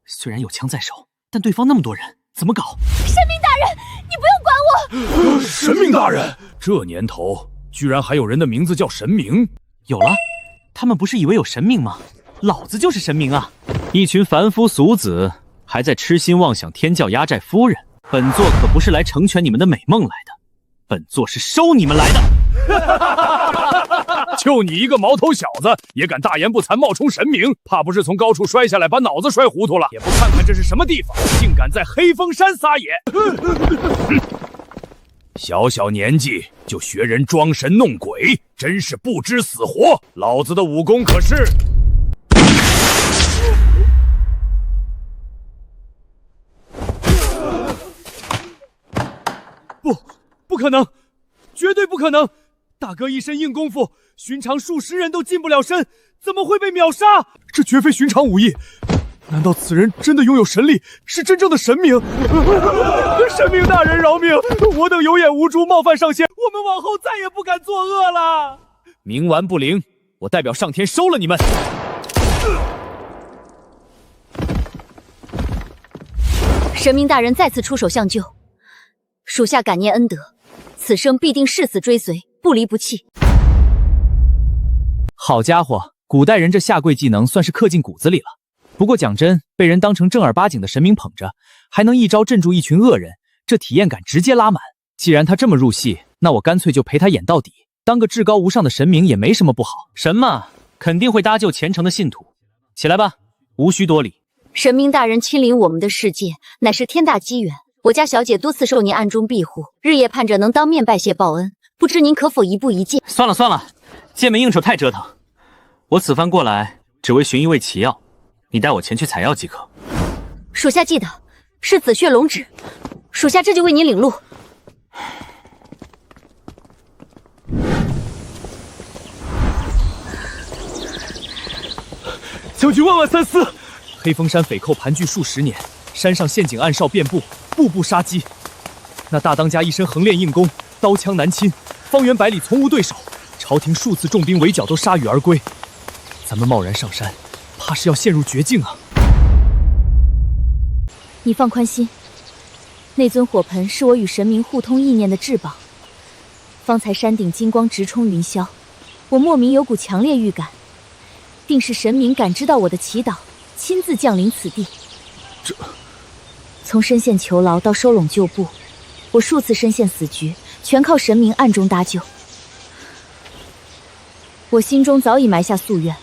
虽然有枪在手，但对方那么多人，怎么搞？神明大人，你不用管我！神明大人，这年头居然还有人的名字叫神明？有了，他们不是以为有神明吗？老子就是神明啊！一群凡夫俗子，还在痴心妄想天教压寨夫人。本座可不是来成全你们的美梦来的，本座是收你们来的。就你一个毛头小子，也敢大言不惭冒充神明，怕不是从高处摔下来把脑子摔糊涂了？也不看看这是什么地方，竟敢在黑风山撒野！小小年纪就学人装神弄鬼，真是不知死活！老子的武功可是……不可能，绝对不可能！大哥一身硬功夫，寻常数十人都近不了身，怎么会被秒杀？这绝非寻常武艺，难道此人真的拥有神力，是真正的神明？神明大人饶命！我等有眼无珠，冒犯上仙，我们往后再也不敢作恶了。冥顽不灵，我代表上天收了你们。神明大人再次出手相救，属下感念恩德，此生必定誓死追随，不离不弃。好家伙，古代人这下跪技能算是刻进骨子里了。不过讲真，被人当成正儿八经的神明捧着，还能一招镇住一群恶人，这体验感直接拉满。既然他这么入戏，那我干脆就陪他演到底，当个至高无上的神明也没什么不好。神嘛，肯定会搭救虔诚的信徒。起来吧，无需多礼。神明大人亲临我们的世界，乃是天大机缘，我家小姐多次受您暗中庇护，日夜盼着能当面拜谢报恩，不知您可否一步一见？算了算了，见面应酬太折腾。我此番过来只为寻一味奇药，你带我前去采药即可。属下记得，是紫血龙脂，属下这就为您领路。将军万万三思！黑风山匪寇盘踞数十年，山上陷阱暗哨遍布，步步杀机。那大当家一身横练硬功，刀枪难侵，方圆百里从无对手。朝廷数次重兵围剿都铩羽而归，咱们贸然上山，怕是要陷入绝境啊！你放宽心，那尊火盆是我与神明互通意念的至宝。方才山顶金光直冲云霄，我莫名有股强烈预感，定是神明感知到我的祈祷，亲自降临此地。从深陷囚牢到收拢旧部，我数次身陷死局，全靠神明暗中搭救。我心中早已埋下夙愿，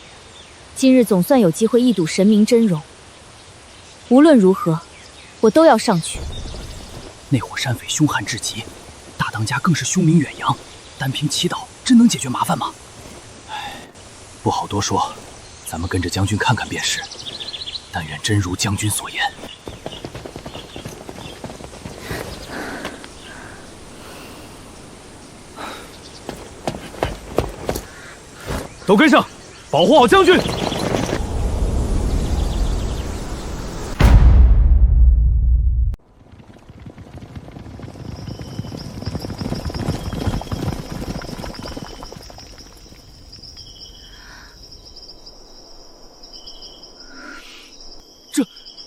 今日总算有机会一睹神明真容。无论如何，我都要上去。那伙山匪凶悍至极，大当家更是凶名远扬，单凭祈祷真能解决麻烦吗？不好多说，咱们跟着将军看看便是。但愿真如将军所言。都跟上，保护好将军！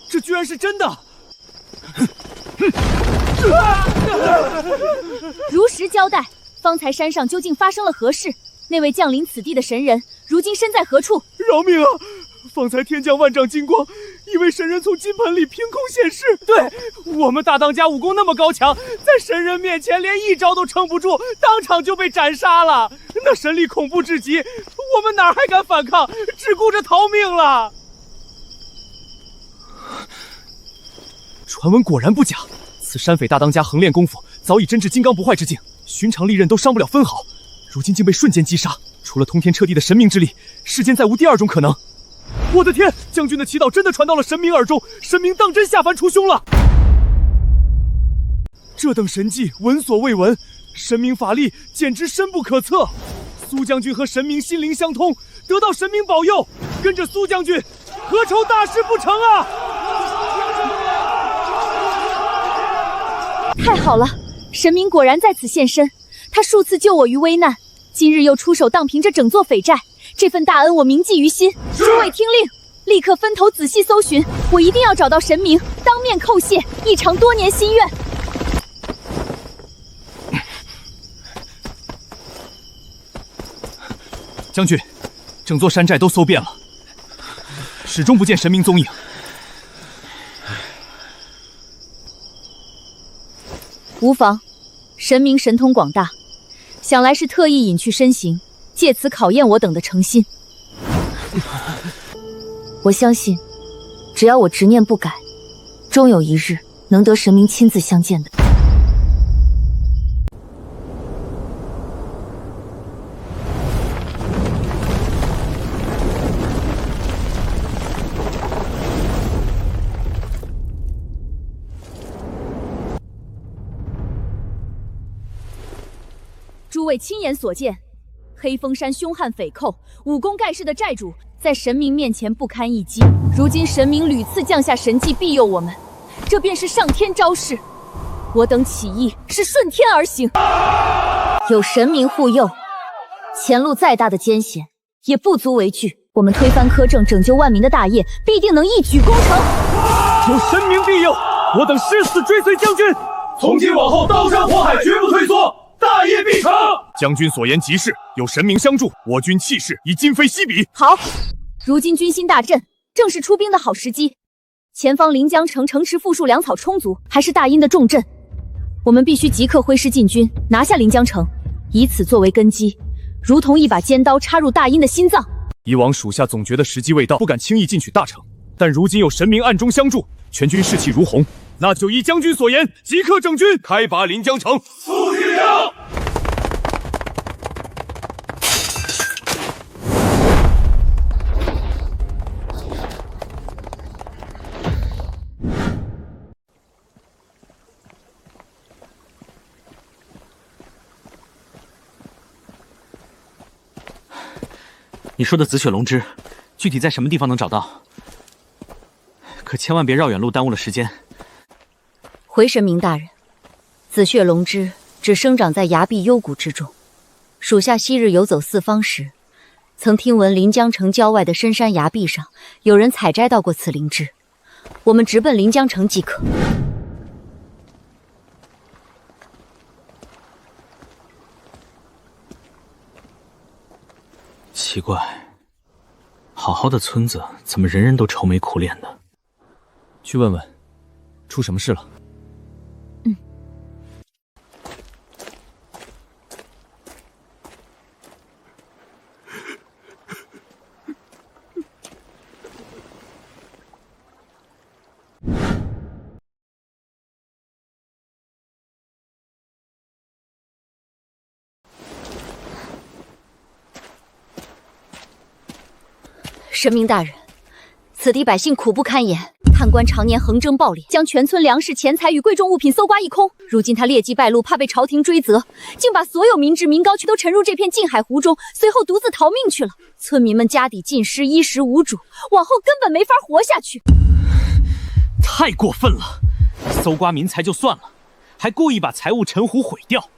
这居然是真的！如实交代，方才山上究竟发生了何事？那位降临此地的神人，如今身在何处？饶命啊！方才天降万丈金光，一位神人从金盆里凭空现世。对，我们大当家武功那么高强，在神人面前连一招都撑不住，当场就被斩杀了。那神力恐怖至极，我们哪还敢反抗，只顾着逃命了。传闻果然不假，此山匪大当家横练功夫，早已真至金刚不坏之境，寻常利刃都伤不了分毫。如今竟被瞬间击杀，除了通天彻地的神明之力，世间再无第二种可能。我的天，将军的祈祷真的传到了神明耳中，神明当真下凡除凶了。这等神迹闻所未闻，神明法力简直深不可测。苏将军和神明心灵相通，得到神明保佑，跟着苏将军，何愁大事不成啊！太好了，神明果然在此现身，他数次救我于危难，今日又出手荡平这整座匪寨，这份大恩我铭记于心。诸位听令，立刻分头仔细搜寻，我一定要找到神明，当面叩谢，一偿多年心愿。将军，整座山寨都搜遍了，始终不见神明踪影。无妨，神明神通广大，想来是特意隐去身形，借此考验我等的诚心。我相信，只要我执念不改，终有一日能得神明亲自相见的。诸位亲眼所见，黑风山凶悍匪寇，武功盖世的寨主，在神明面前不堪一击。如今神明屡次降下神迹庇佑我们，这便是上天昭示。我等起义是顺天而行，有神明护佑，前路再大的艰险也不足为惧。我们推翻苛政，拯救万民的大业，必定能一举攻城。有神明庇佑，我等誓死追随将军，从今往后刀山火海绝不退缩。大业必成！将军所言极是，有神明相助，我军气势已今非昔比。好，如今军心大振，正是出兵的好时机。前方临江城城池富庶，粮草充足，还是大殷的重镇。我们必须即刻挥师进军，拿下临江城，以此作为根基，如同一把尖刀插入大殷的心脏。以往属下总觉得时机未到，不敢轻易进取大城。但如今有神明暗中相助，全军士气如虹，那就依将军所言，即刻整军，开拔临江城。速听令！你说的紫雪龙之，具体在什么地方能找到？可千万别绕远路，耽误了时间。回神明大人，紫血龙之只生长在崖壁幽谷之中。属下昔日游走四方时，曾听闻临江城郊外的深山崖壁上有人采摘到过此灵芝。我们直奔临江城即可。奇怪，好好的村子，怎么人人都愁眉苦脸的？去问问，出什么事了？神明大人，此地百姓苦不堪言，贪官常年横征暴敛，将全村粮食、钱财与贵重物品搜刮一空。如今他劣迹败露，怕被朝廷追责，竟把所有民脂民膏全都沉入这片禁海湖中，随后独自逃命去了。村民们家底尽失，衣食无主，往后根本没法活下去。太过分了！搜刮民财就算了，还故意把财物沉湖毁掉，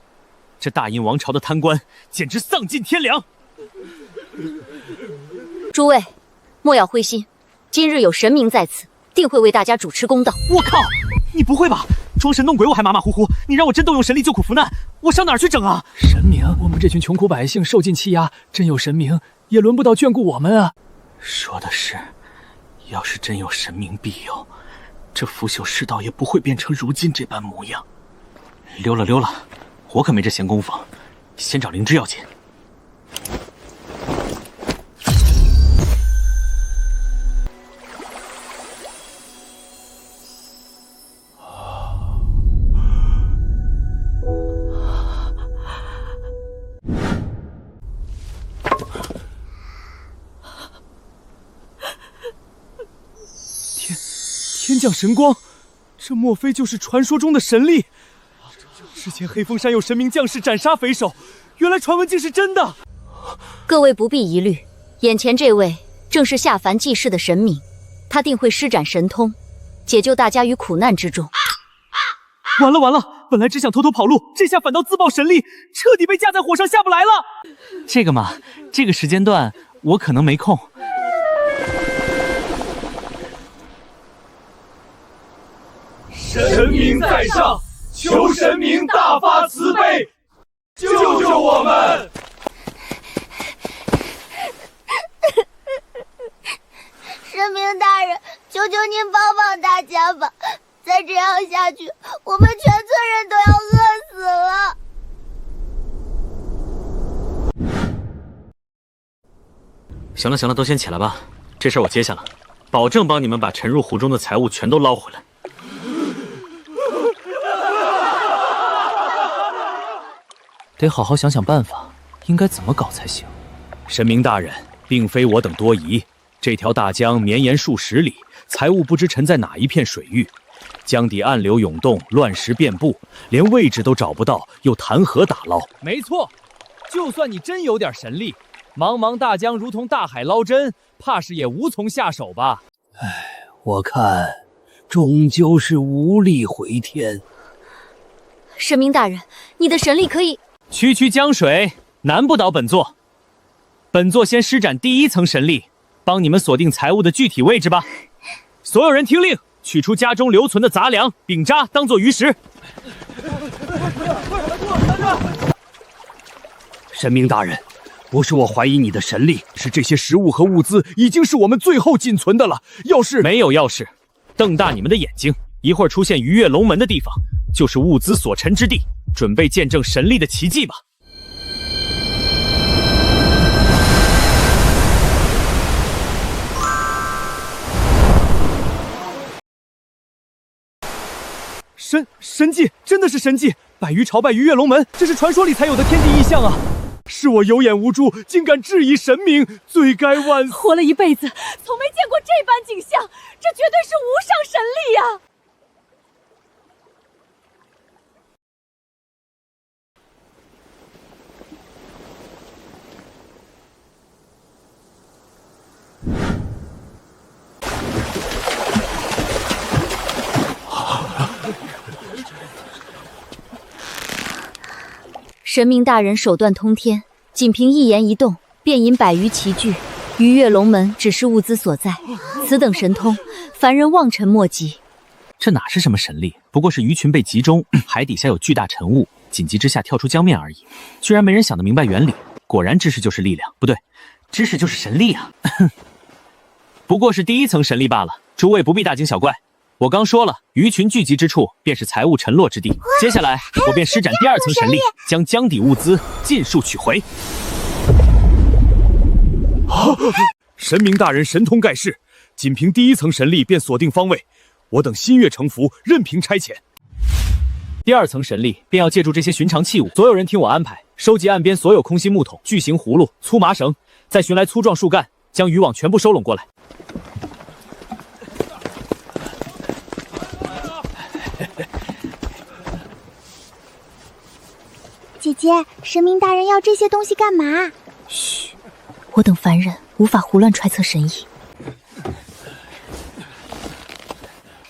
这大殷王朝的贪官简直丧尽天良！诸位，莫要灰心，今日有神明在此，定会为大家主持公道。我靠！你不会吧？装神弄鬼我还马马虎虎，你让我真动用神力救苦扶难，我上哪儿去整啊？神明，我们这群穷苦百姓受尽欺压，真有神明也轮不到眷顾我们啊！说的是，要是真有神明庇佑，这腐朽世道也不会变成如今这般模样。溜了溜了，我可没这闲工夫，先找灵芝要紧。天降神光，这莫非就是传说中的神力？之前黑风山有神明降世斩杀匪首，原来传闻竟是真的。各位不必疑虑，眼前这位正是下凡济世的神明，他定会施展神通，解救大家于苦难之中。完了完了，本来只想偷偷跑路，这下反倒自爆神力，彻底被架在火上下不来了。这个嘛，这个时间段我可能没空。神明在上，求神明大发慈悲，救救我们！神明大人，求求您帮帮大家吧！再这样下去，我们全村人都要饿死了。行了行了，都先起来吧，这事儿我接下了，保证帮你们把沉入湖中的财物全都捞回来。得好好想想办法，应该怎么搞才行。神明大人，并非我等多疑，这条大江绵延数十里，财物不知沉在哪一片水域，江底暗流涌动，乱石遍布，连位置都找不到，又谈何打捞？没错，就算你真有点神力，茫茫大江如同大海捞针，怕是也无从下手吧？我看终究是无力回天。神明大人，你的神力可以……区区江水难不倒本座，本座先施展第1层神力，帮你们锁定财物的具体位置吧。所有人听令，取出家中留存的杂粮、饼渣，当做鱼食。神明大人，不是我怀疑你的神力，是这些食物和物资已经是我们最后仅存的了。要是没有要是，瞪大你们的眼睛，一会儿出现鱼跃龙门的地方，就是物资所沉之地，准备见证神力的奇迹吧。神迹，真的是神迹！百鱼朝拜鱼跃龙门，这是传说里才有的天地异象啊！是我有眼无珠，竟敢质疑神明，罪该万死。活了一辈子，从没见过这般景象，这绝对是无上神力呀！神明大人手段通天，仅凭一言一动，便引百余齐聚。鱼跃龙门只是物资所在，此等神通，凡人望尘莫及。这哪是什么神力，不过是鱼群被集中，海底下有巨大沉雾，紧急之下跳出江面而已。居然没人想得明白原理，果然知识就是力量，不对，知识就是神力啊！不过是第一层神力罢了，诸位不必大惊小怪。我刚说了，鱼群聚集之处便是财物沉落之地。接下来我便施展第二层神力，将江底物资尽数取回。神明大人神通盖世，仅凭第一层神力便锁定方位，我等心悦诚服，任凭差遣。第二层神力便要借助这些寻常器物，所有人听我安排，收集岸边所有空心木桶、巨型葫芦、粗麻绳，再寻来粗壮树干，将渔网全部收拢过来。姐姐，神明大人要这些东西干嘛？嘘，我等凡人无法胡乱揣测神意。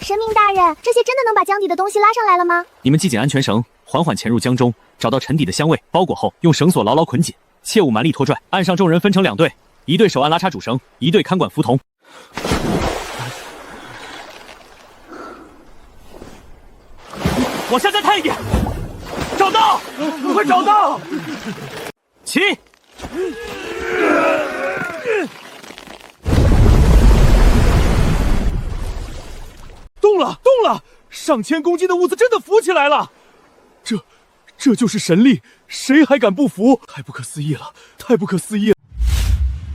神明大人，这些真的能把江底的东西拉上来了吗？你们系紧安全绳，缓缓潜入江中，找到沉底的香味，包裹后用绳索牢牢捆紧，切勿蛮力拖拽。岸上众人分成2队，一队守岸拉插主绳，一队看管浮筒。往下再探一点，找到，快找到！起！动了，动了！上千公斤的物资真的浮起来了！这就是神力，谁还敢不服？太不可思议了，太不可思议了！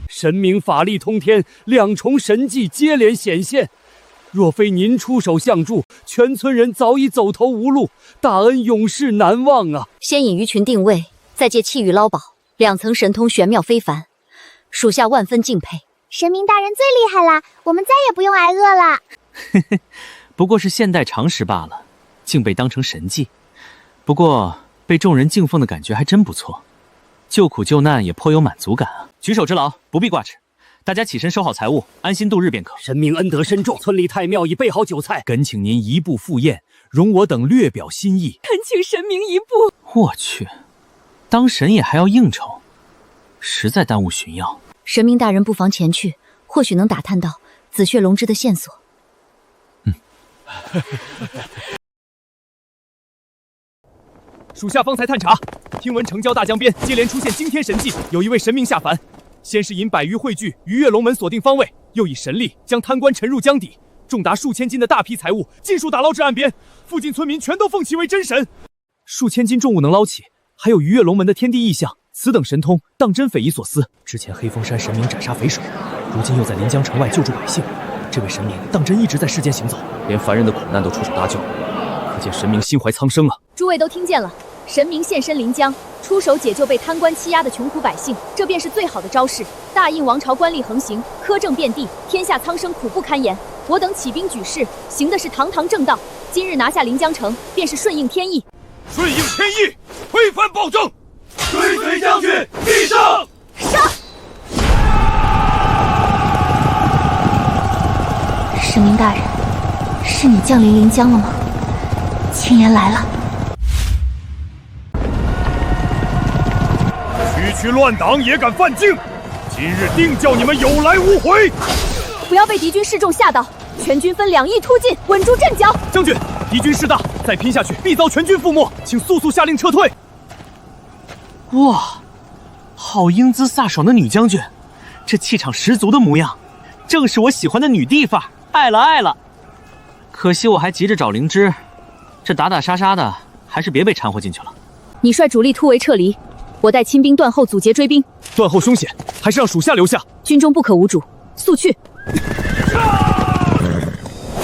神明法力通天，2重神迹接连显现。若非您出手相助，全村人早已走投无路，大恩永世难忘啊！先引鱼群定位，再借气鱼捞宝，2层神通玄妙非凡，属下万分敬佩。神明大人最厉害啦，我们再也不用挨饿了。不过是现代常识罢了，竟被当成神迹。不过被众人敬奉的感觉还真不错，救苦救难也颇有满足感啊！举手之劳，不必挂齿。大家起身收好财物，安心度日便可。神明恩德深重，村里太庙已备好酒菜，恳请您移步赴宴，容我等略表心意。恳请神明一步。我去，当神也还要应酬，实在耽误寻药。神明大人不妨前去，或许能打探到紫血龙之的线索。属下方才探查，听闻城郊大江边接连出现惊天神迹，有一位神明下凡。先是引百余汇聚，鱼跃龙门锁定方位，又以神力将贪官沉入江底，重达数千斤的大批财物尽数打捞至岸边，附近村民全都奉其为真神。数千斤重物能捞起，还有鱼跃龙门的天地异象，此等神通当真匪夷所思。之前黑风山神明斩杀匪首，如今又在临江城外救助百姓，这位神明当真一直在世间行走，连凡人的苦难都出手搭救，可见神明心怀苍生啊！诸位都听见了，神明现身临江，出手解救被贪官欺压的穷苦百姓，这便是最好的招式。大印王朝官吏横行，苛政遍地，天下苍生苦不堪言。我等起兵举事，行的是堂堂正道。今日拿下临江城，便是顺应天意。顺应天意，推翻暴政，追随将军必胜！上！神明大人，是你降临临江了吗？青岩来了。区乱党也敢犯境，今日定叫你们有来无回！不要被敌军示众吓到，全军分2翼突进，稳住阵脚。将军，敌军势大，再拼下去必遭全军覆没，请速速下令撤退。哇，好英姿飒爽的女将军，这气场十足的模样，正是我喜欢的女帝范儿，爱了爱了。可惜我还急着找灵芝，这打打杀杀的，还是别被掺和进去了。你率主力突围撤离，我带亲兵断后阻截追兵。断后凶险，还是让属下留下。军中不可无主，速去！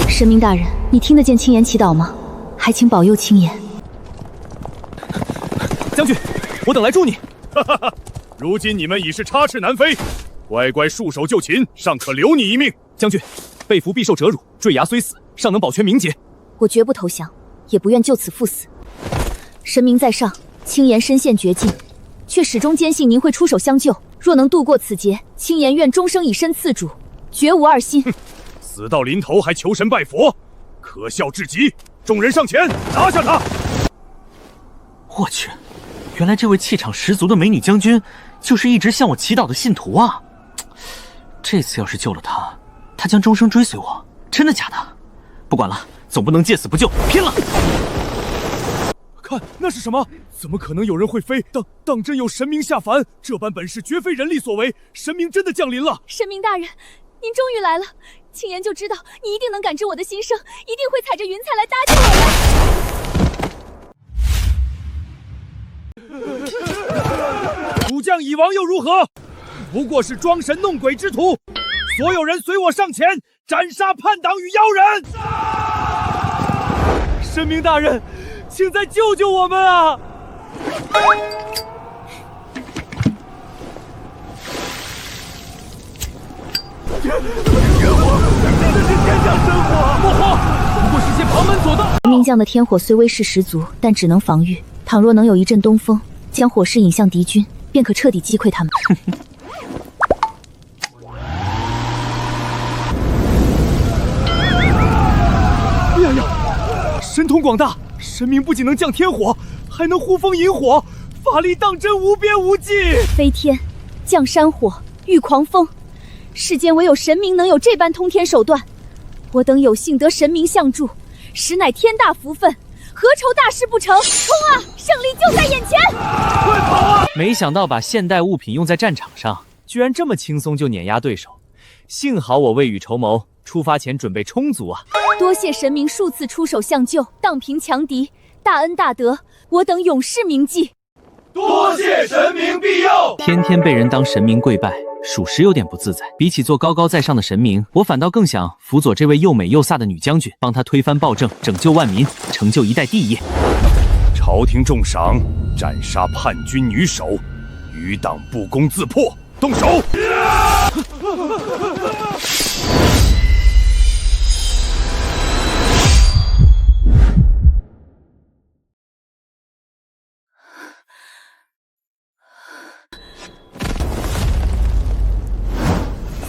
神明大人，你听得见青岩祈祷吗？还请保佑青颜。将军，我等来助你。如今你们已是插翅难飞，乖乖束手就擒，尚可留你一命。将军，被俘必受折辱，坠崖虽死，尚能保全名节。我绝不投降，也不愿就此赴死。神明在上，青颜身陷绝境，却始终坚信您会出手相救。若能渡过此劫，青颜愿终生以身赐主，绝无二心。死到临头还求神拜佛，可笑至极！众人上前，拿下他！我去，原来这位气场十足的美女将军，就是一直向我祈祷的信徒啊！这次要是救了她，她将终生追随我，真的假的？不管了，总不能见死不救，拼了！看，那是什么？怎么可能有人会飞？当真有神明下凡，这般本事绝非人力所为，神明真的降临了。神明大人，您终于来了，青颜就知道你一定能感知我的心声，一定会踩着云彩来搭救我们。主将已亡又如何？不过是装神弄鬼之徒。所有人随我上前，斩杀叛党与妖人！神明大人，请再救救我们啊！天火，真的是天降神火！莫慌，不过是些旁门左道。神明降的天火虽威势十足，但只能防御。倘若能有一阵东风，将火势引向敌军，便可彻底击溃他们。哎呀，神通广大，神明不仅能降天火，还能呼风引火，法力当真无边无际。飞天，降山火，御狂风，世间唯有神明能有这般通天手段。我等有幸得神明相助，实乃天大福分，何愁大事不成？冲啊！胜利就在眼前！快跑啊！没想到把现代物品用在战场上，居然这么轻松就碾压对手。幸好我未雨绸缪，出发前准备充足啊！多谢神明数次出手相救，荡平强敌，大恩大德，我等永世铭记。多谢神明庇佑。天天被人当神明跪拜，属实有点不自在。比起做高高在上的神明，我反倒更想辅佐这位又美又飒的女将军，帮她推翻暴政，拯救万民，成就一代帝业。朝廷重赏，斩杀叛军女首，余党不攻自破，动手！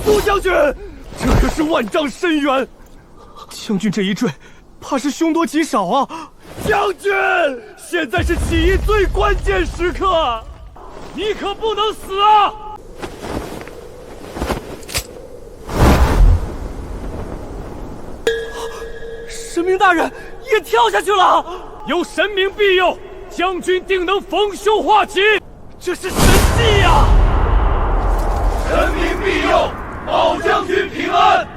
苏将军，这可是万丈深渊，将军这一坠，怕是凶多吉少啊！将军，现在是起义最关键时刻，你可不能死啊！神明大人也跳下去了，有神明庇佑，将军定能逢凶化吉，这是神迹呀！神明庇佑，保将军平安。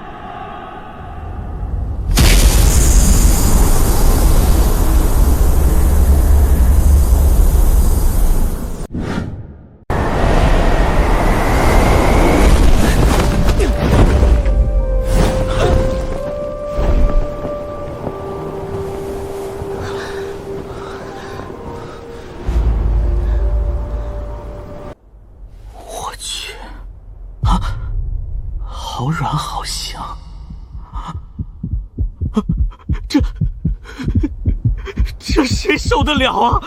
好软好香，这谁受得了啊？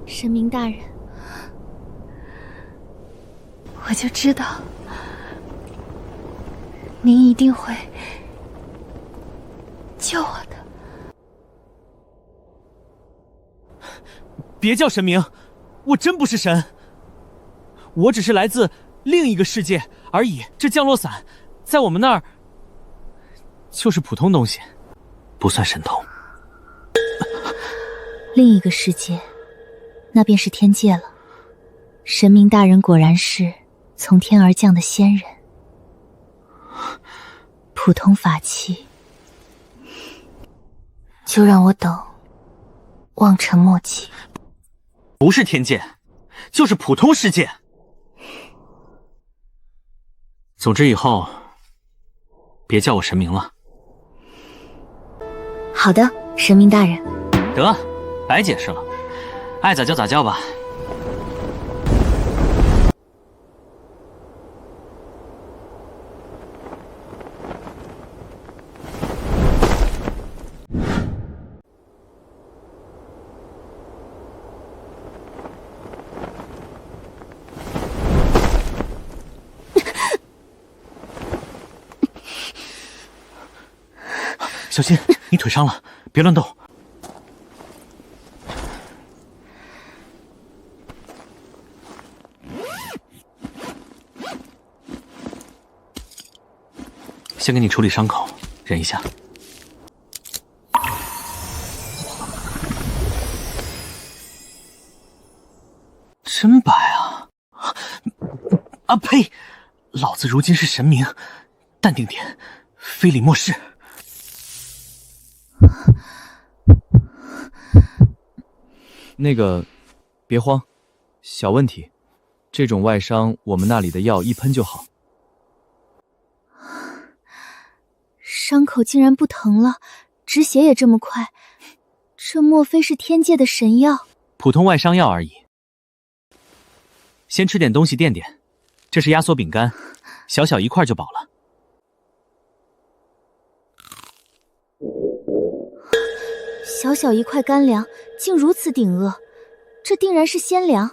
神明大人，我就知道您一定会救我的。别叫神明，我真不是神，我只是来自另一个世界而已。这降落伞在我们那儿就是普通东西，不算神通。另一个世界，那便是天界了。神明大人果然是从天而降的仙人，普通法器，就让我等望尘莫及。不是天界，就是普通世界。总之以后别叫我神明了。好的，神明大人。得，白解释了，爱咋叫咋叫吧。小心，你腿伤了，别乱动。先给你处理伤口，忍一下。真白啊！啊呸！老子如今是神明，淡定点，非礼莫视。那个，别慌，小问题，这种外伤我们那里的药一喷就好。伤口竟然不疼了，止血也这么快，这莫非是天界的神药？普通外伤药而已。先吃点东西垫垫，这是压缩饼干，小小一块就饱了。小小一块干粮，竟如此顶饿，这定然是鲜粮。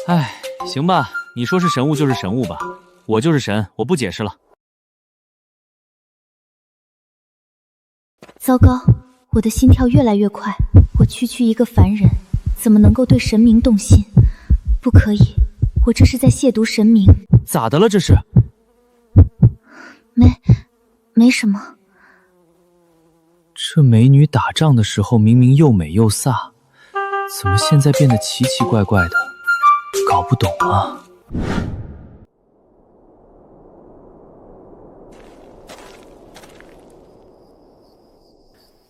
哎，行吧，你说是神物就是神物吧，我就是神，我不解释了。糟糕，我的心跳越来越快，我区区一个凡人，怎么能够对神明动心？不可以，我这是在亵渎神明。咋的了这是？没什么。这美女打仗的时候明明又美又飒，怎么现在变得奇奇怪怪的？搞不懂啊。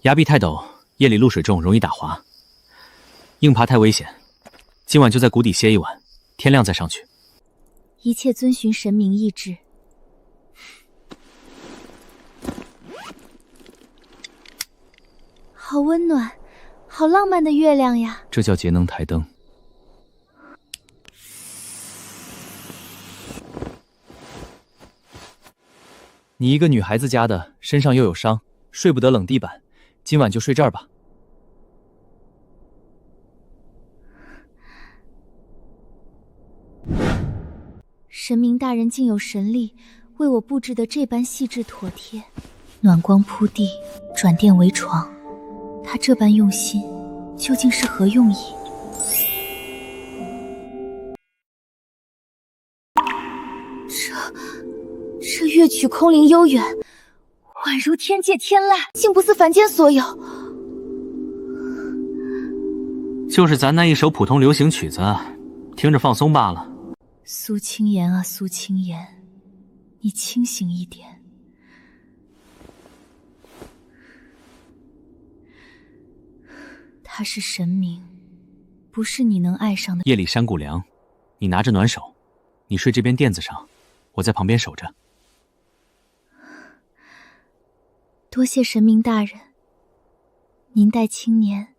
崖壁太陡，夜里露水重，容易打滑。硬爬太危险，今晚就在谷底歇一晚，天亮再上去。一切遵循神明意志。好温暖，好浪漫的月亮呀！这叫节能台灯。你一个女孩子家的，身上又有伤，睡不得冷地板，今晚就睡这儿吧。神明大人竟有神力，为我布置得这般细致妥帖，暖光铺地，转电为床。他这般用心，究竟是何用意？这乐曲空灵悠远，宛如天界天籁，竟不似凡间所有。就是咱那一首普通流行曲子，听着放松罢了。苏青言啊，苏青言，你清醒一点。他是神明，不是你能爱上的。夜里山谷凉，你拿着暖手，你睡这边垫子上，我在旁边守着。多谢神明大人，您待青年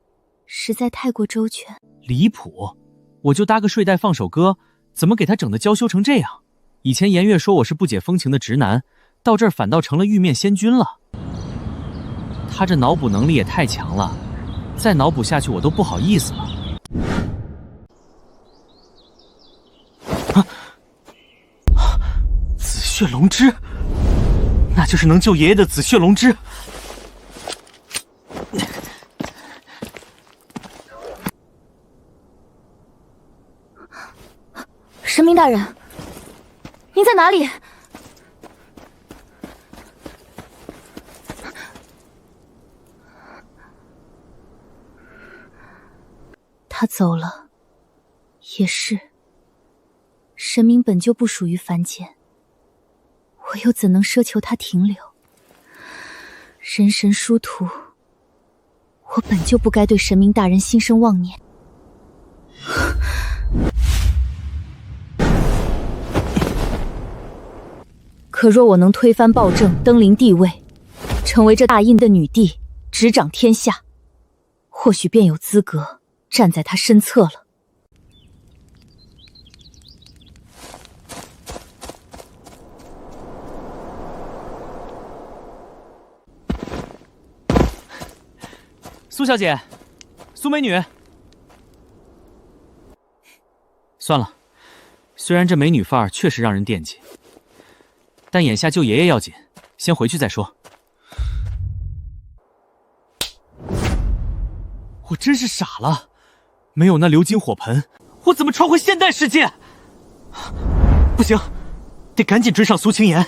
实在太过周全。离谱！我就搭个睡袋放首歌，怎么给他整得娇羞成这样？以前颜月说我是不解风情的直男，到这儿反倒成了玉面仙君了。他这脑补能力也太强了，再脑补下去我都不好意思了。紫血龙枝，那就是能救爷爷的紫血龙枝。神明大人，您在哪里？他走了，也是。神明本就不属于凡间，我又怎能奢求他停留？人神殊途，我本就不该对神明大人心生妄念。可若我能推翻暴政，登临帝位，成为这大印的女帝，执掌天下，或许便有资格站在他身侧了。苏小姐，苏美女。算了，虽然这美女范儿确实让人惦记，但眼下救爷爷要紧，先回去再说。我真是傻了，没有那鎏金火盆，我怎么穿回现代世界？不行，得赶紧追上苏青言。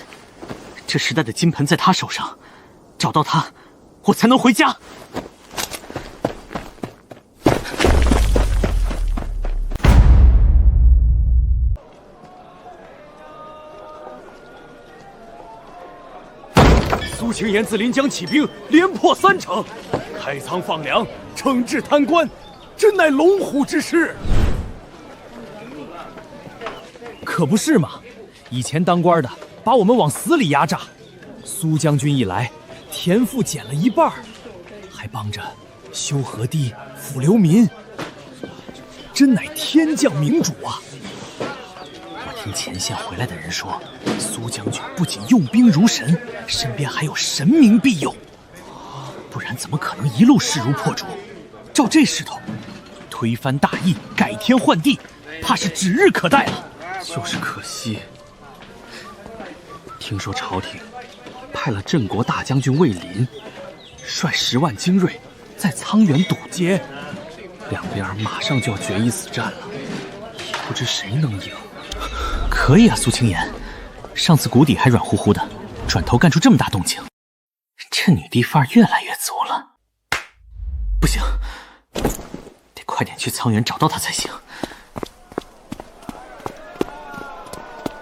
这时代的金盆在他手上，找到他，我才能回家。苏青言自临江起兵，连破3城，开仓放粮，惩治贪官，真乃龙虎之师。可不是嘛！以前当官的把我们往死里压榨，苏将军一来，田赋减了1半，还帮着修河堤、抚流民，真乃天降明主啊！我听前线回来的人说，苏将军不仅用兵如神，身边还有神明庇佑，不然怎么可能一路势如破竹？照这势头，推翻大印，改天换地，怕是指日可待了。就是可惜，听说朝廷派了镇国大将军魏林，率10万精锐在沧源堵截，两边马上就要决一死战了，也不知谁能赢。可以啊，苏青言，上次谷底还软乎乎的，转头干出这么大动静，这女帝范儿越来越足了。不行，得快点去沧源找到她才行，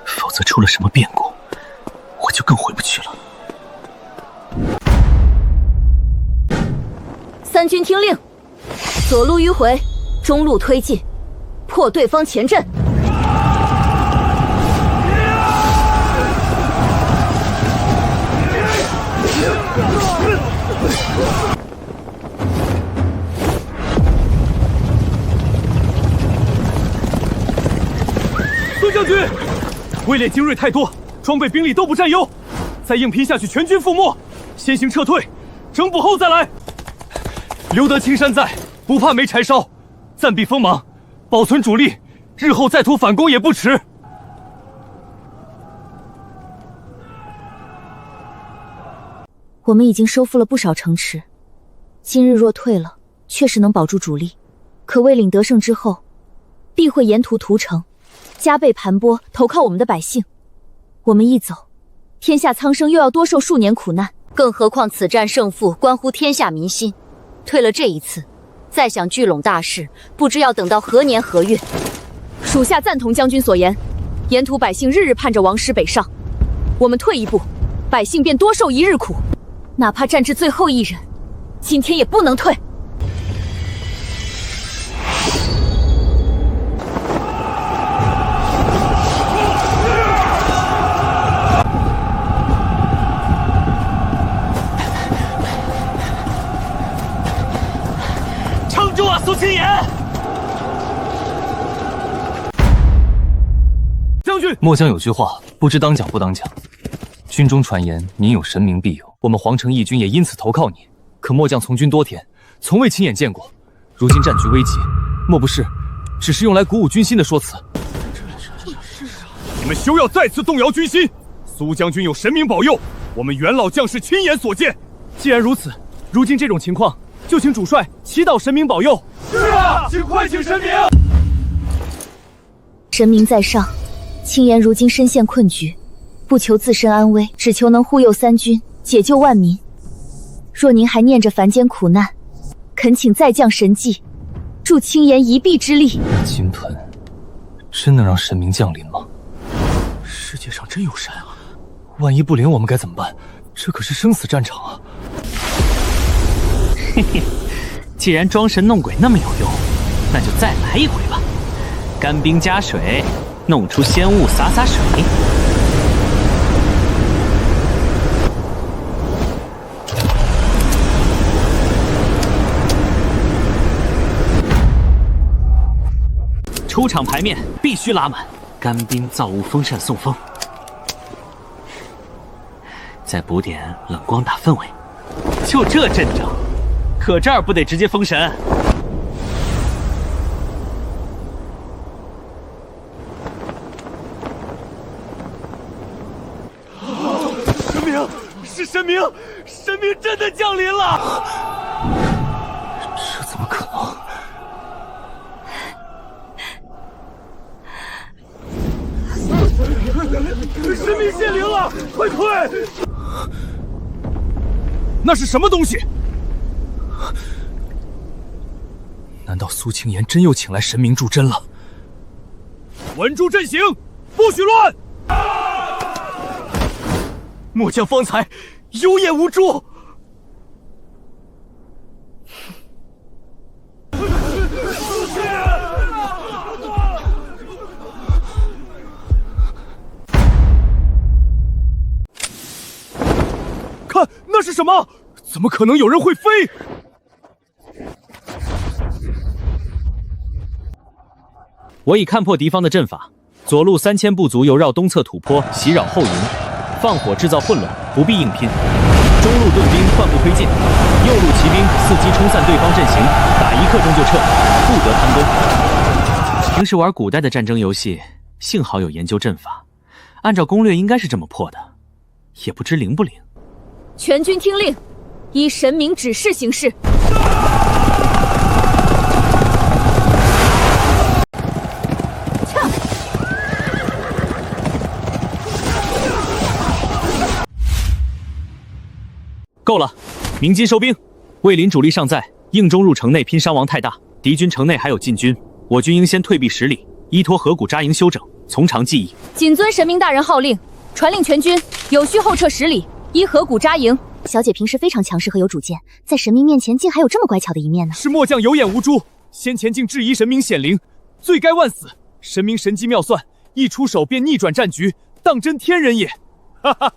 否则出了什么变故，我就更回不去了。三军听令，左路迂回，中路推进，破对方前阵。孙将军，位列精锐太多，装备兵力都不占优，再硬拼下去全军覆没，先行撤退，整补后再来。留得青山在，不怕没柴烧，暂避锋芒，保存主力，日后再图反攻也不迟。我们已经收复了不少城池，今日若退了，确实能保住主力。可魏领得胜之后，必会沿途屠城，加倍盘剥投靠我们的百姓。我们一走，天下苍生又要多受数年苦难。更何况此战胜负关乎天下民心，退了这一次，再想聚拢大势，不知要等到何年何月。属下赞同将军所言，沿途百姓日日盼着王师北上，我们退一步，百姓便多受一日苦。哪怕战至最后一人，今天也不能退。撑住啊，苏青言！将军，末将有句话，不知当讲不当讲。军中传言您有神明庇佑，我们皇城义军也因此投靠你。可末将从军多天，从未亲眼见过。如今战局危急，莫不是只是用来鼓舞军心的说辞？你们休要再次动摇军心。苏将军有神明保佑，我们元老将士亲眼所见。既然如此，如今这种情况，就请主帅祈祷神明保佑。是啊，请快请神明。神明在上，青言如今身陷困局，不求自身安危，只求能护佑三军，解救万民。若您还念着凡间苦难，恳请再降神迹，助青言一臂之力。金盆真能让神明降临吗？世界上真有神啊！万一不灵，我们该怎么办？这可是生死战场啊！嘿嘿，既然装神弄鬼那么有用，那就再来一回吧！干冰加水，弄出仙雾洒洒水。出场牌面必须拉满，干冰造物风扇送风，再补点冷光打氛围。就这阵仗，可这儿不得直接封神？神明，是神明，神明真的降临了！这怎么可能？神明显灵了，快退！那是什么东西？难道苏清言真又请来神明助阵了？稳住阵型，不许乱！末将方才有眼无珠。看，那是什么？怎么可能有人会飞？我已看破敌方的阵法，左路3000步卒由绕东侧土坡袭扰后营，放火制造混乱，不必硬拼。中路盾兵换步推进，右路骑兵伺机冲散对方阵型，打1刻钟就撤，不得贪功。平时玩古代的战争游戏，幸好有研究阵法，按照攻略应该是这么破的，也不知灵不灵。全军听令，依神明指示行事。够了，鸣金收兵。卫林主力尚在，应中入城内拼伤亡太大，敌军城内还有禁军，我军应先退避10里，依托河谷扎营休整，从长计议。谨遵神明大人号令，传令全军有序后撤10里，依河谷扎营。小姐平时非常强势和有主见，在神明面前竟还有这么乖巧的一面呢。是末将有眼无珠，先前竟质疑神明显灵，罪该万死。神明神机妙算，一出手便逆转战局，当真天人也。哈哈，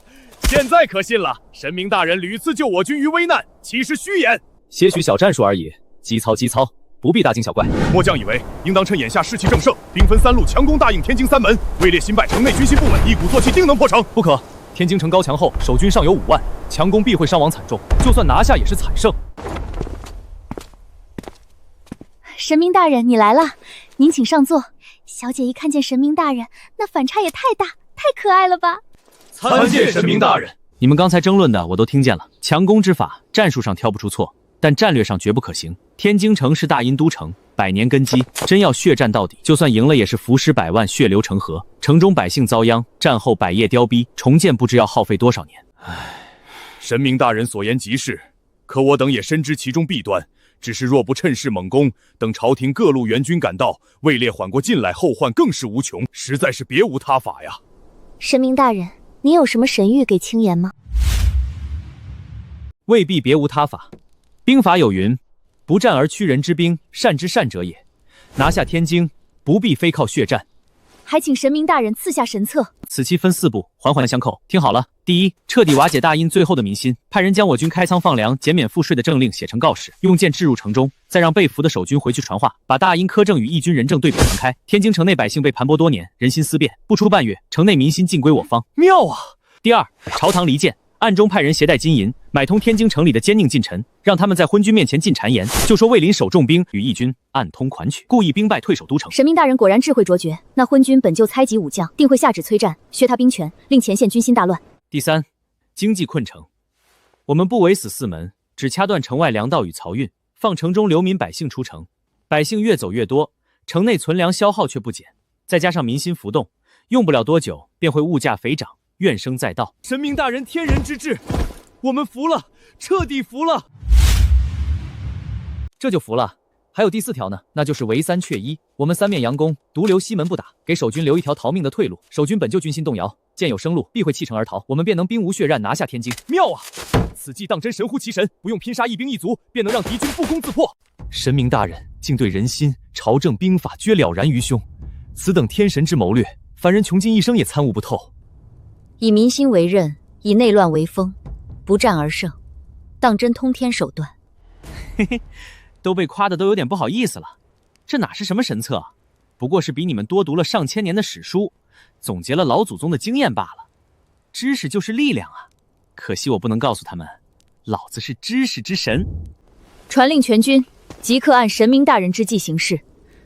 现在可信了，神明大人屡次救我军于危难，岂是虚言？些许小战术而已，机操机操，不必大惊小怪。末将以为，应当趁眼下士气正盛，兵分3路强攻大应天津3门，位列新败城内军心不稳，一鼓作气，定能破城。不可，天津城高墙厚，守军尚有5万，强攻必会伤亡惨重，就算拿下也是惨胜。神明大人，你来了，您请上座。小姐一看见神明大人，那反差也太大，太可爱了吧！参见神明大人。你们刚才争论的我都听见了，强攻之法，战术上挑不出错，但战略上绝不可行。天津城是大殷都城，100年根基，真要血战到底，就算赢了也是浮尸百万，血流成河，城中百姓遭殃，战后百业凋敝，重建不知要耗费多少年。神明大人所言极是，可我等也深知其中弊端，只是若不趁势猛攻，等朝廷各路援军赶到，位列缓过劲来，后患更是无穷，实在是别无他法呀。神明大人，您有什么神谕给青言吗？未必别无他法。兵法有云：不战而屈人之兵，善之善者也。拿下天津，不必非靠血战。还请神明大人赐下神策。此期分4步，环环相扣。听好了，第一，彻底瓦解大殷最后的民心，派人将我军开仓放粮、减免赋税的政令写成告示，用剑置入城中，再让被俘的守军回去传话，把大殷苛政与义军仁政对比传开。天津城内百姓被盘剥多年，人心思变，不出半月，城内民心尽归我方。妙啊！第二，朝堂离间，暗中派人携带金银，买通天津城里的奸佞近臣，让他们在昏君面前进谗言，就说卫林守重兵与义军暗通款曲，故意兵败退守都城。神明大人果然智慧卓绝，那昏君本就猜忌武将，定会下旨催战，削他兵权，令前线军心大乱。第三，经济困城，我们不围死4门，只掐断城外粮道与漕运，放城中流民百姓出城，百姓越走越多，城内存粮消耗却不减，再加上民心浮动，用不了多久便会物价肥涨，怨声载道。神明大人天人之智，我们服了，彻底服了。这就服了。还有第4条呢，那就是围3却1。我们3面佯攻，独留西门不打，给守军留一条逃命的退路。守军本就军心动摇，见有生路，必会弃城而逃，我们便能兵无血刃拿下天津。妙啊！此计当真神乎其神，不用拼杀一兵一卒，便能让敌军不攻自破。神明大人竟对人心、朝政、兵法均了然于胸，此等天神之谋略，凡人穷尽一生也参悟不透。以民心为刃，以内乱为锋，不战而胜，当真通天手段。嘿嘿，都被夸的都有点不好意思了。这哪是什么神策啊？不过是比你们多读了上千年的史书，总结了老祖宗的经验罢了。知识就是力量啊！可惜我不能告诉他们，老子是知识之神。传令全军，即刻按神明大人之计行事，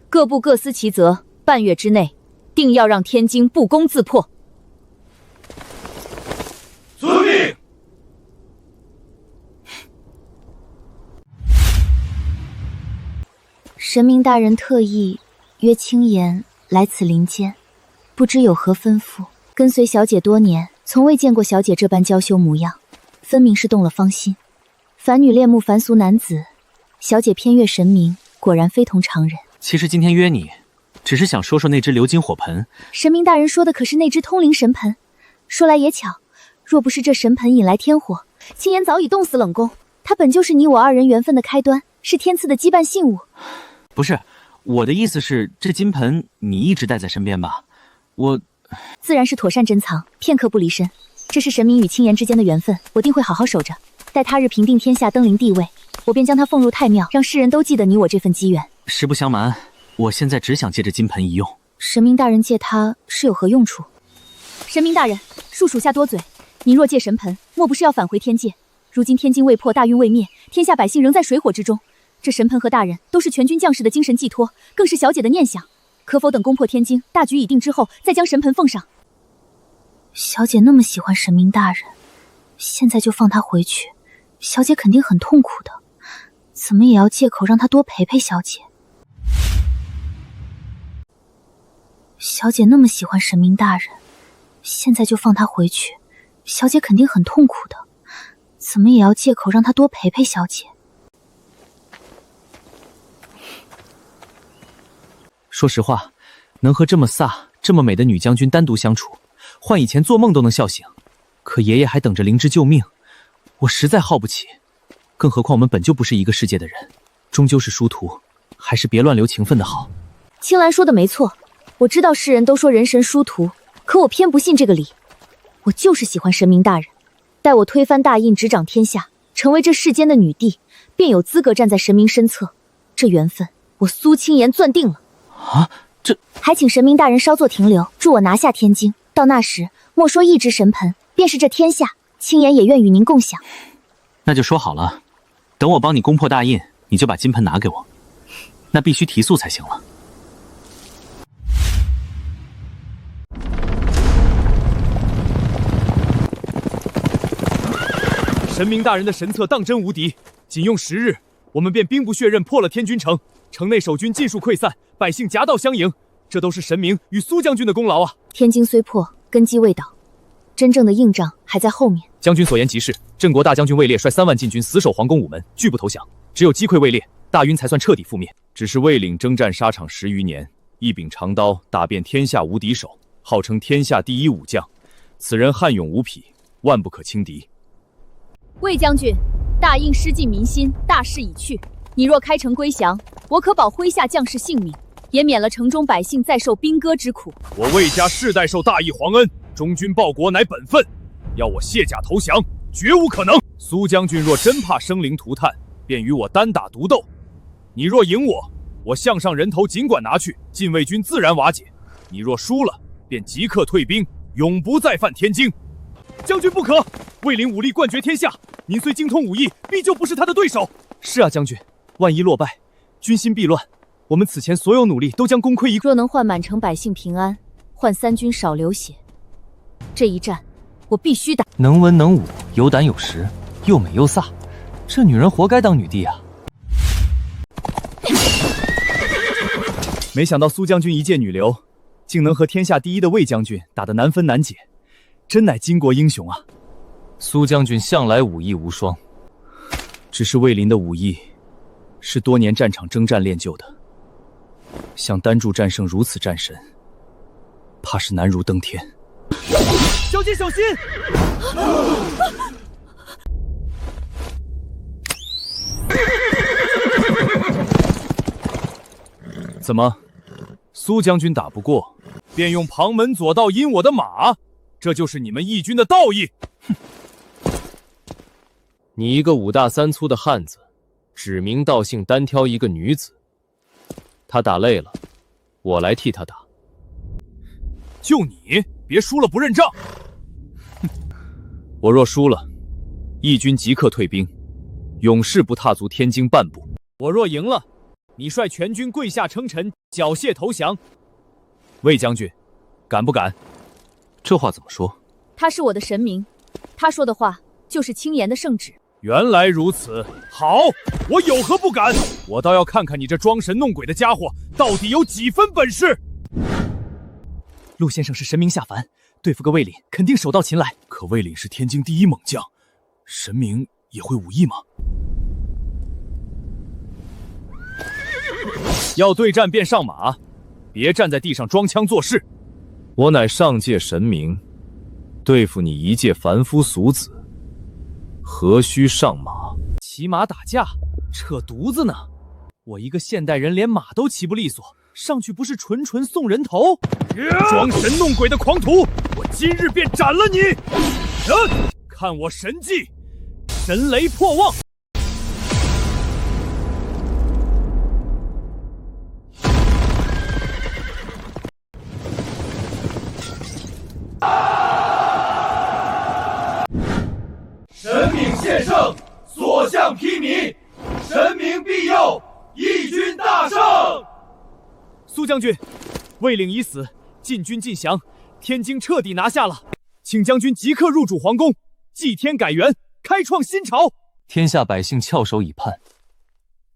各部各司其责，半月之内，定要让天津不攻自破。遵命。神明大人特意约青颜来此林间，不知有何吩咐？跟随小姐多年，从未见过小姐这般娇羞模样，分明是动了芳心。凡女恋慕凡俗男子，小姐偏越神明，果然非同常人。其实今天约你，只是想说说那只鎏金火盆。神明大人说的可是那只通灵神盆？说来也巧，若不是这神盆引来天火，青颜早已冻死冷宫。它本就是你我二人缘分的开端，是天赐的羁绊信物。不是，我的意思是，这金盆你一直带在身边吧？我自然是妥善珍藏，片刻不离身。这是神明与青颜之间的缘分，我定会好好守着。待他日平定天下，登临帝位，我便将它奉入太庙，让世人都记得你我这份机缘。实不相瞒，我现在只想借这金盆一用。神明大人借它是有何用处？神明大人，恕属下多嘴。您若借神盆，莫不是要返回天界？如今天津未破，大运未灭，天下百姓仍在水火之中。这神盆和大人都是全军将士的精神寄托，更是小姐的念想。可否等攻破天津，大局已定之后，再将神盆奉上？小姐那么喜欢神明大人，现在就放他回去，小姐肯定很痛苦的。怎么也要借口让他多陪陪小姐。小姐那么喜欢神明大人，现在就放他回去，小姐肯定很痛苦的。怎么也要借口让他多陪陪小姐。说实话，能和这么飒、这么美的女将军单独相处，换以前做梦都能笑醒。可爷爷还等着灵芝救命，我实在耗不起。更何况我们本就不是一个世界的人，终究是殊途，还是别乱留情分的好。青兰说的没错，我知道世人都说人神殊途，可我偏不信这个理。我就是喜欢神明大人，待我推翻大印，执掌天下，成为这世间的女帝，便有资格站在神明身侧。这缘分，我苏青颜攥定了。啊，这还请神明大人稍作停留，助我拿下天津。到那时，莫说一只神盆，便是这天下，青颜也愿与您共享。那就说好了，等我帮你攻破大印，你就把金盆拿给我。那必须提速才行了。神明大人的神策当真无敌，仅用10日，我们便兵不血刃破了天军城，城内守军尽数溃散，百姓夹道相迎，这都是神明与苏将军的功劳啊！天津虽破，根基未倒，真正的硬仗还在后面。将军所言极是，镇国大将军魏烈率3万禁军死守皇宫午门，拒不投降，只有击溃魏烈，大晕才算彻底覆灭。只是魏领征战沙场10余年，一柄长刀打遍天下无敌手，号称天下第一武将，此人悍勇无匹，万不可轻敌。魏将军，大印失尽民心，大势已去。你若开城归降，我可保麾下将士性命，也免了城中百姓再受兵戈之苦。我魏家世代受大义皇恩，忠君报国乃本分，要我卸甲投降，绝无可能。苏将军若真怕生灵涂炭，便与我单打独斗。你若赢我，我项上人头尽管拿去，禁卫军自然瓦解；你若输了，便即刻退兵，永不再犯天津。将军不可！魏领武力冠绝天下，您虽精通武艺，必就不是他的对手。是啊，将军，万一落败，军心必乱，我们此前所有努力都将功亏一篑。若能换满城百姓平安，换三军少流血，这一战我必须打。能文能武，有胆有识，又美又飒，这女人活该当女帝啊！没想到苏将军一介女流，竟能和天下第一的魏将军打得难分难解，真乃巾帼英雄啊！苏将军向来武艺无双，只是魏林的武艺是多年战场征战练就的，想单柱战胜如此战神，怕是难如登天。小姐小心！怎么，苏将军打不过，便用旁门左道阴我的马？这就是你们义军的道义？哼！你一个5大3粗的汉子，指名道姓单挑一个女子，她打累了，我来替他打。就你，别输了不认账！哼，我若输了，义军即刻退兵，永世不踏足天津半步。我若赢了，你率全军跪下称臣，缴械投降。魏将军，敢不敢？这话怎么说？他是我的神明，他说的话就是轻言的圣旨。原来如此，好，我有何不敢？我倒要看看你这装神弄鬼的家伙到底有几分本事。陆先生是神明下凡，对付个魏岭肯定手到擒来。可魏岭是天津第一猛将，神明也会武艺吗？要对战便上马，别站在地上装腔作势。我乃上界神明，对付你一介凡夫俗子，何须上马？骑马打架，扯犊子呢！我一个现代人连马都骑不利索，上去不是纯纯送人头？装神弄鬼的狂徒，我今日便斩了你！看我神技，神雷破妄！神明献圣，所向披靡，神明庇佑，义军大胜！苏将军，魏岭已死，晋军尽降，天津彻底拿下了，请将军即刻入主皇宫，祭天改元，开创新朝。天下百姓翘首以盼，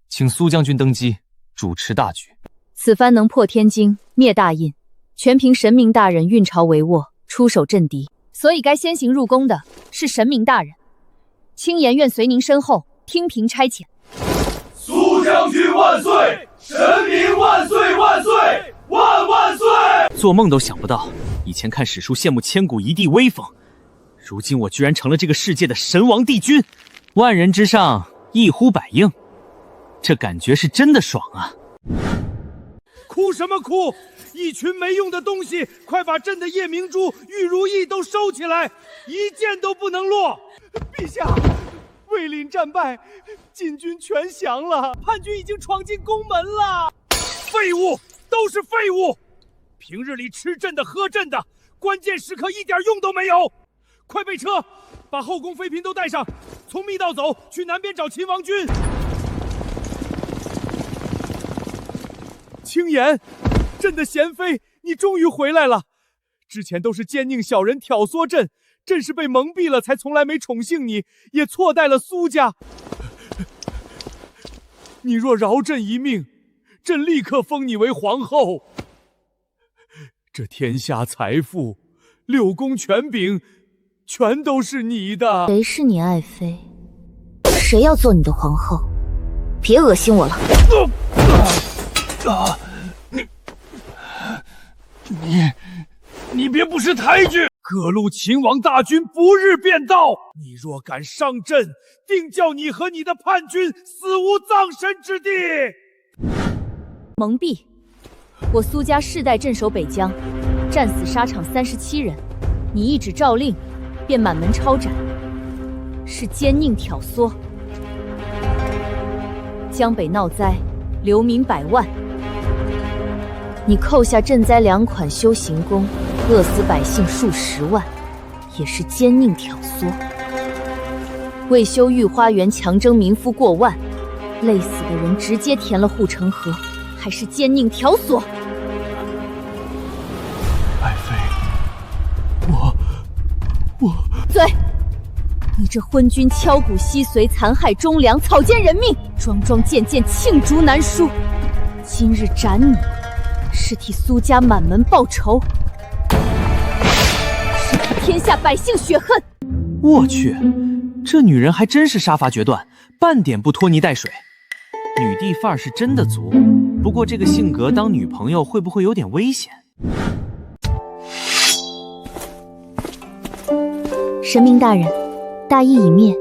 请苏将军登基，主持大局。此番能破天津，灭大印，全凭神明大人运筹帷幄，出手镇敌，所以该先行入宫的是神明大人。轻言愿随您身后，听凭差遣。苏将军万岁！神明万岁万岁万万岁！做梦都想不到，以前看史书羡慕千古一帝威风，如今我居然成了这个世界的神王帝君，万人之上，一呼百应，这感觉是真的爽啊！哭什么哭？一群没用的东西，快把朕的夜明珠、玉如意都收起来，一件都不能落！陛下，魏岭战败，晋军全降了，叛军已经闯进宫门了。废物，都是废物！平日里吃朕的喝朕的，关键时刻一点用都没有！快备车，把后宫妃嫔都带上，从密道走，去南边找秦王军。轻言，朕的贤妃，你终于回来了。之前都是奸佞小人挑唆朕，朕是被蒙蔽了，才从来没宠幸你，也错待了苏家。你若饶朕一命，朕立刻封你为皇后。这天下财富、六宫权柄，全都是你的。谁是你爱妃？谁要做你的皇后？别恶心我了！你别不识抬举！各路秦王大军不日便到，你若敢伤朕，定叫你和你的叛军死无葬身之地！蒙蔽，我苏家世代镇守北疆，战死沙场37人，你一纸诏令，便满门抄斩，是奸佞挑唆。江北闹灾，流民百万，你扣下赈灾2款修行宫，饿死百姓数10万，也是奸佞挑唆。为修御花园，强征民夫过万，累死的人直接填了护城河，还是奸佞挑唆。爱妃，我嘴！你这昏君敲骨吸髓，残害忠良，草菅人命，桩桩件件罄竹难书。今日斩你，是替苏家满门报仇，是替天下百姓雪恨。我去，这女人还真是杀伐决断，半点不拖泥带水，女帝范儿是真的足。不过这个性格当女朋友会不会有点危险？神明大人，大义已灭，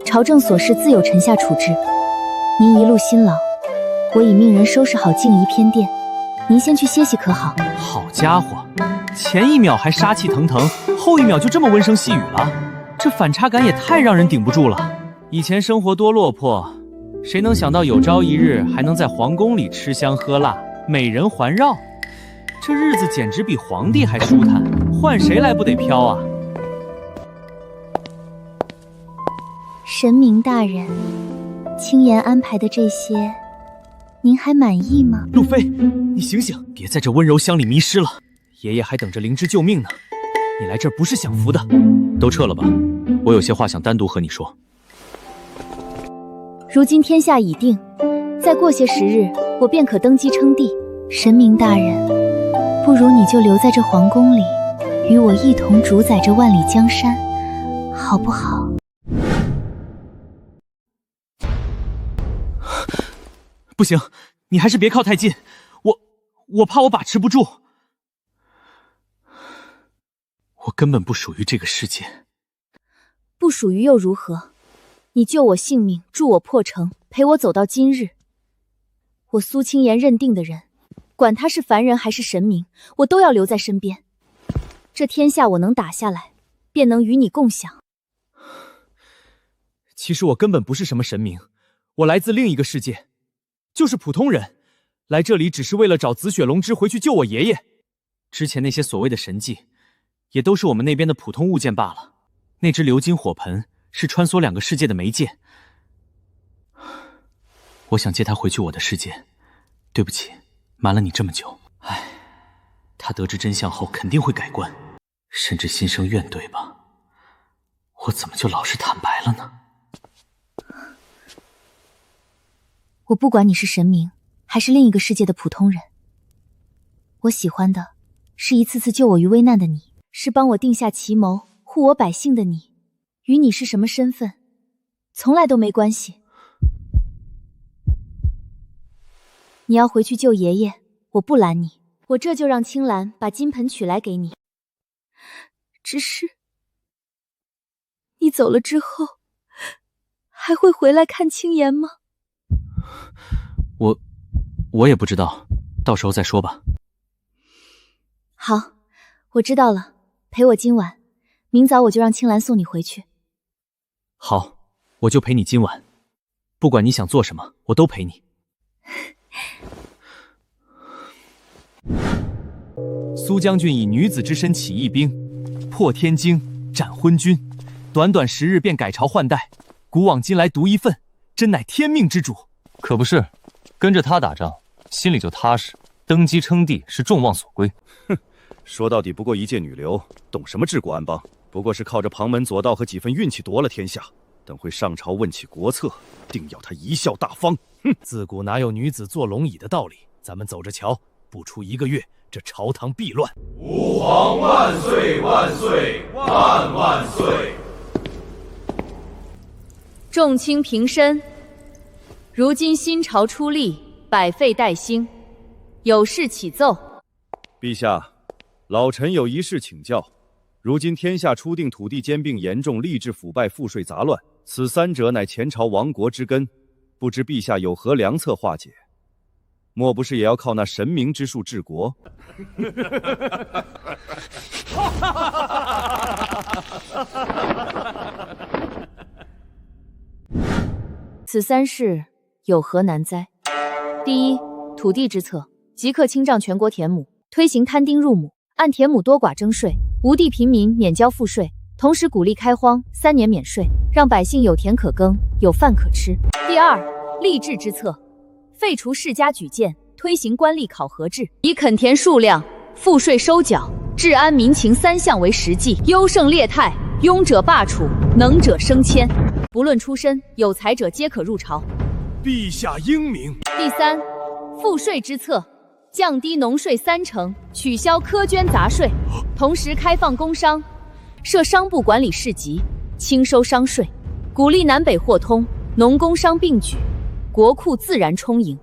朝政琐事自有臣下处置。您一路辛劳，我已命人收拾好静怡偏殿，您先去歇息可好？好家伙，前一秒还杀气腾腾，后一秒就这么温声细语了，这反差感也太让人顶不住了。以前生活多落魄，谁能想到有朝一日还能在皇宫里吃香喝辣，美人环绕？这日子简直比皇帝还舒坦，换谁来不得飘啊？神明大人，青岩安排的这些，您还满意吗？路飞，你醒醒，别在这温柔乡里迷失了。爷爷还等着灵芝救命呢。你来这儿不是享福的。都撤了吧，我有些话想单独和你说。如今天下已定，再过些时日，我便可登基称帝。神明大人，不如你就留在这皇宫里，与我一同主宰这万里江山，好不好？不行，你还是别靠太近，我怕我把持不住。我根本不属于这个世界。不属于又如何？你救我性命，助我破城，陪我走到今日。我苏青言认定的人，管他是凡人还是神明，我都要留在身边。这天下我能打下来，便能与你共享。其实我根本不是什么神明，我来自另一个世界，就是普通人，来这里只是为了找紫雪龙之回去救我爷爷。之前那些所谓的神迹，也都是我们那边的普通物件罢了。那只鎏金火盆是穿梭两个世界的媒介，我想接他回去我的世界。对不起，瞒了你这么久。唉，他得知真相后肯定会改观，甚至心生怨怼吧。我怎么就老是坦白了呢？我不管你是神明，还是另一个世界的普通人，我喜欢的是一次次救我于危难的你，是帮我定下奇谋护我百姓的你。与你是什么身份，从来都没关系。你要回去救爷爷，我不拦你，我这就让青兰把金盆取来给你。只是你走了之后，还会回来看青岩吗？我也不知道，到时候再说吧。好，我知道了，陪我今晚，明早我就让青兰送你回去。好，我就陪你今晚，不管你想做什么，我都陪你。苏将军以女子之身起义兵，破天惊，斩昏君，短短10日便改朝换代，古往今来独一份，真乃天命之主。可不是，跟着他打仗，心里就踏实，登基称帝是众望所归。哼，说到底不过一介女流，懂什么治国安邦？不过是靠着旁门左道和几分运气夺了天下。等会上朝问起国策，定要他贻笑大方。哼，自古哪有女子坐龙椅的道理？咱们走着瞧，不出1个月，这朝堂必乱。吾皇万岁万岁万万岁！众卿平身。如今新朝出力，百废待兴，有事启奏。陛下，老臣有一事请教。如今天下初定土地兼并严重，吏治腐败，赋税杂乱，此3者乃前朝亡国之根，不知陛下有何良策化解？莫不是也要靠那神明之术治国？此3事有何难哉？第一，土地之策，即刻清账全国田亩，推行摊丁入亩，按田亩多寡征税，无地贫民免交赋税，同时鼓励开荒，3年免税，让百姓有田可耕，有饭可吃。第二，吏治之策，废除世家举荐，推行官吏考核制，以垦田数量、赋税收缴、治安民情3项为实际，优胜劣汰，庸者罢黜，能者升迁，不论出身，有才者皆可入朝。陛下英明。第三，赋税之策，降低农税30%，取消苛捐杂税，同时开放工商，设商部管理市集，轻收商税，鼓励南北货通，农工商并举，国库自然充盈。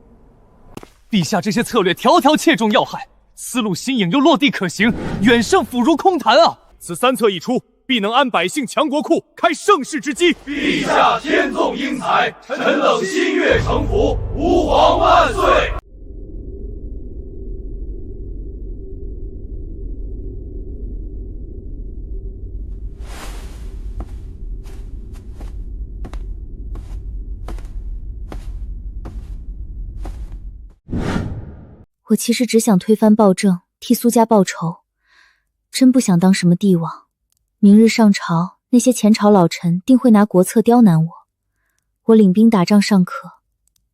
陛下这些策略条条切中要害，思路新颖又落地可行，远胜俯如空谈啊！此3策一出，必能安百姓强国库，开盛世之基。陛下天纵英才，臣等心悦诚服。吾皇万岁！我其实只想推翻暴政，替苏家报仇，真不想当什么帝王。明日上朝，那些前朝老臣定会拿国策刁难我。我领兵打仗尚可，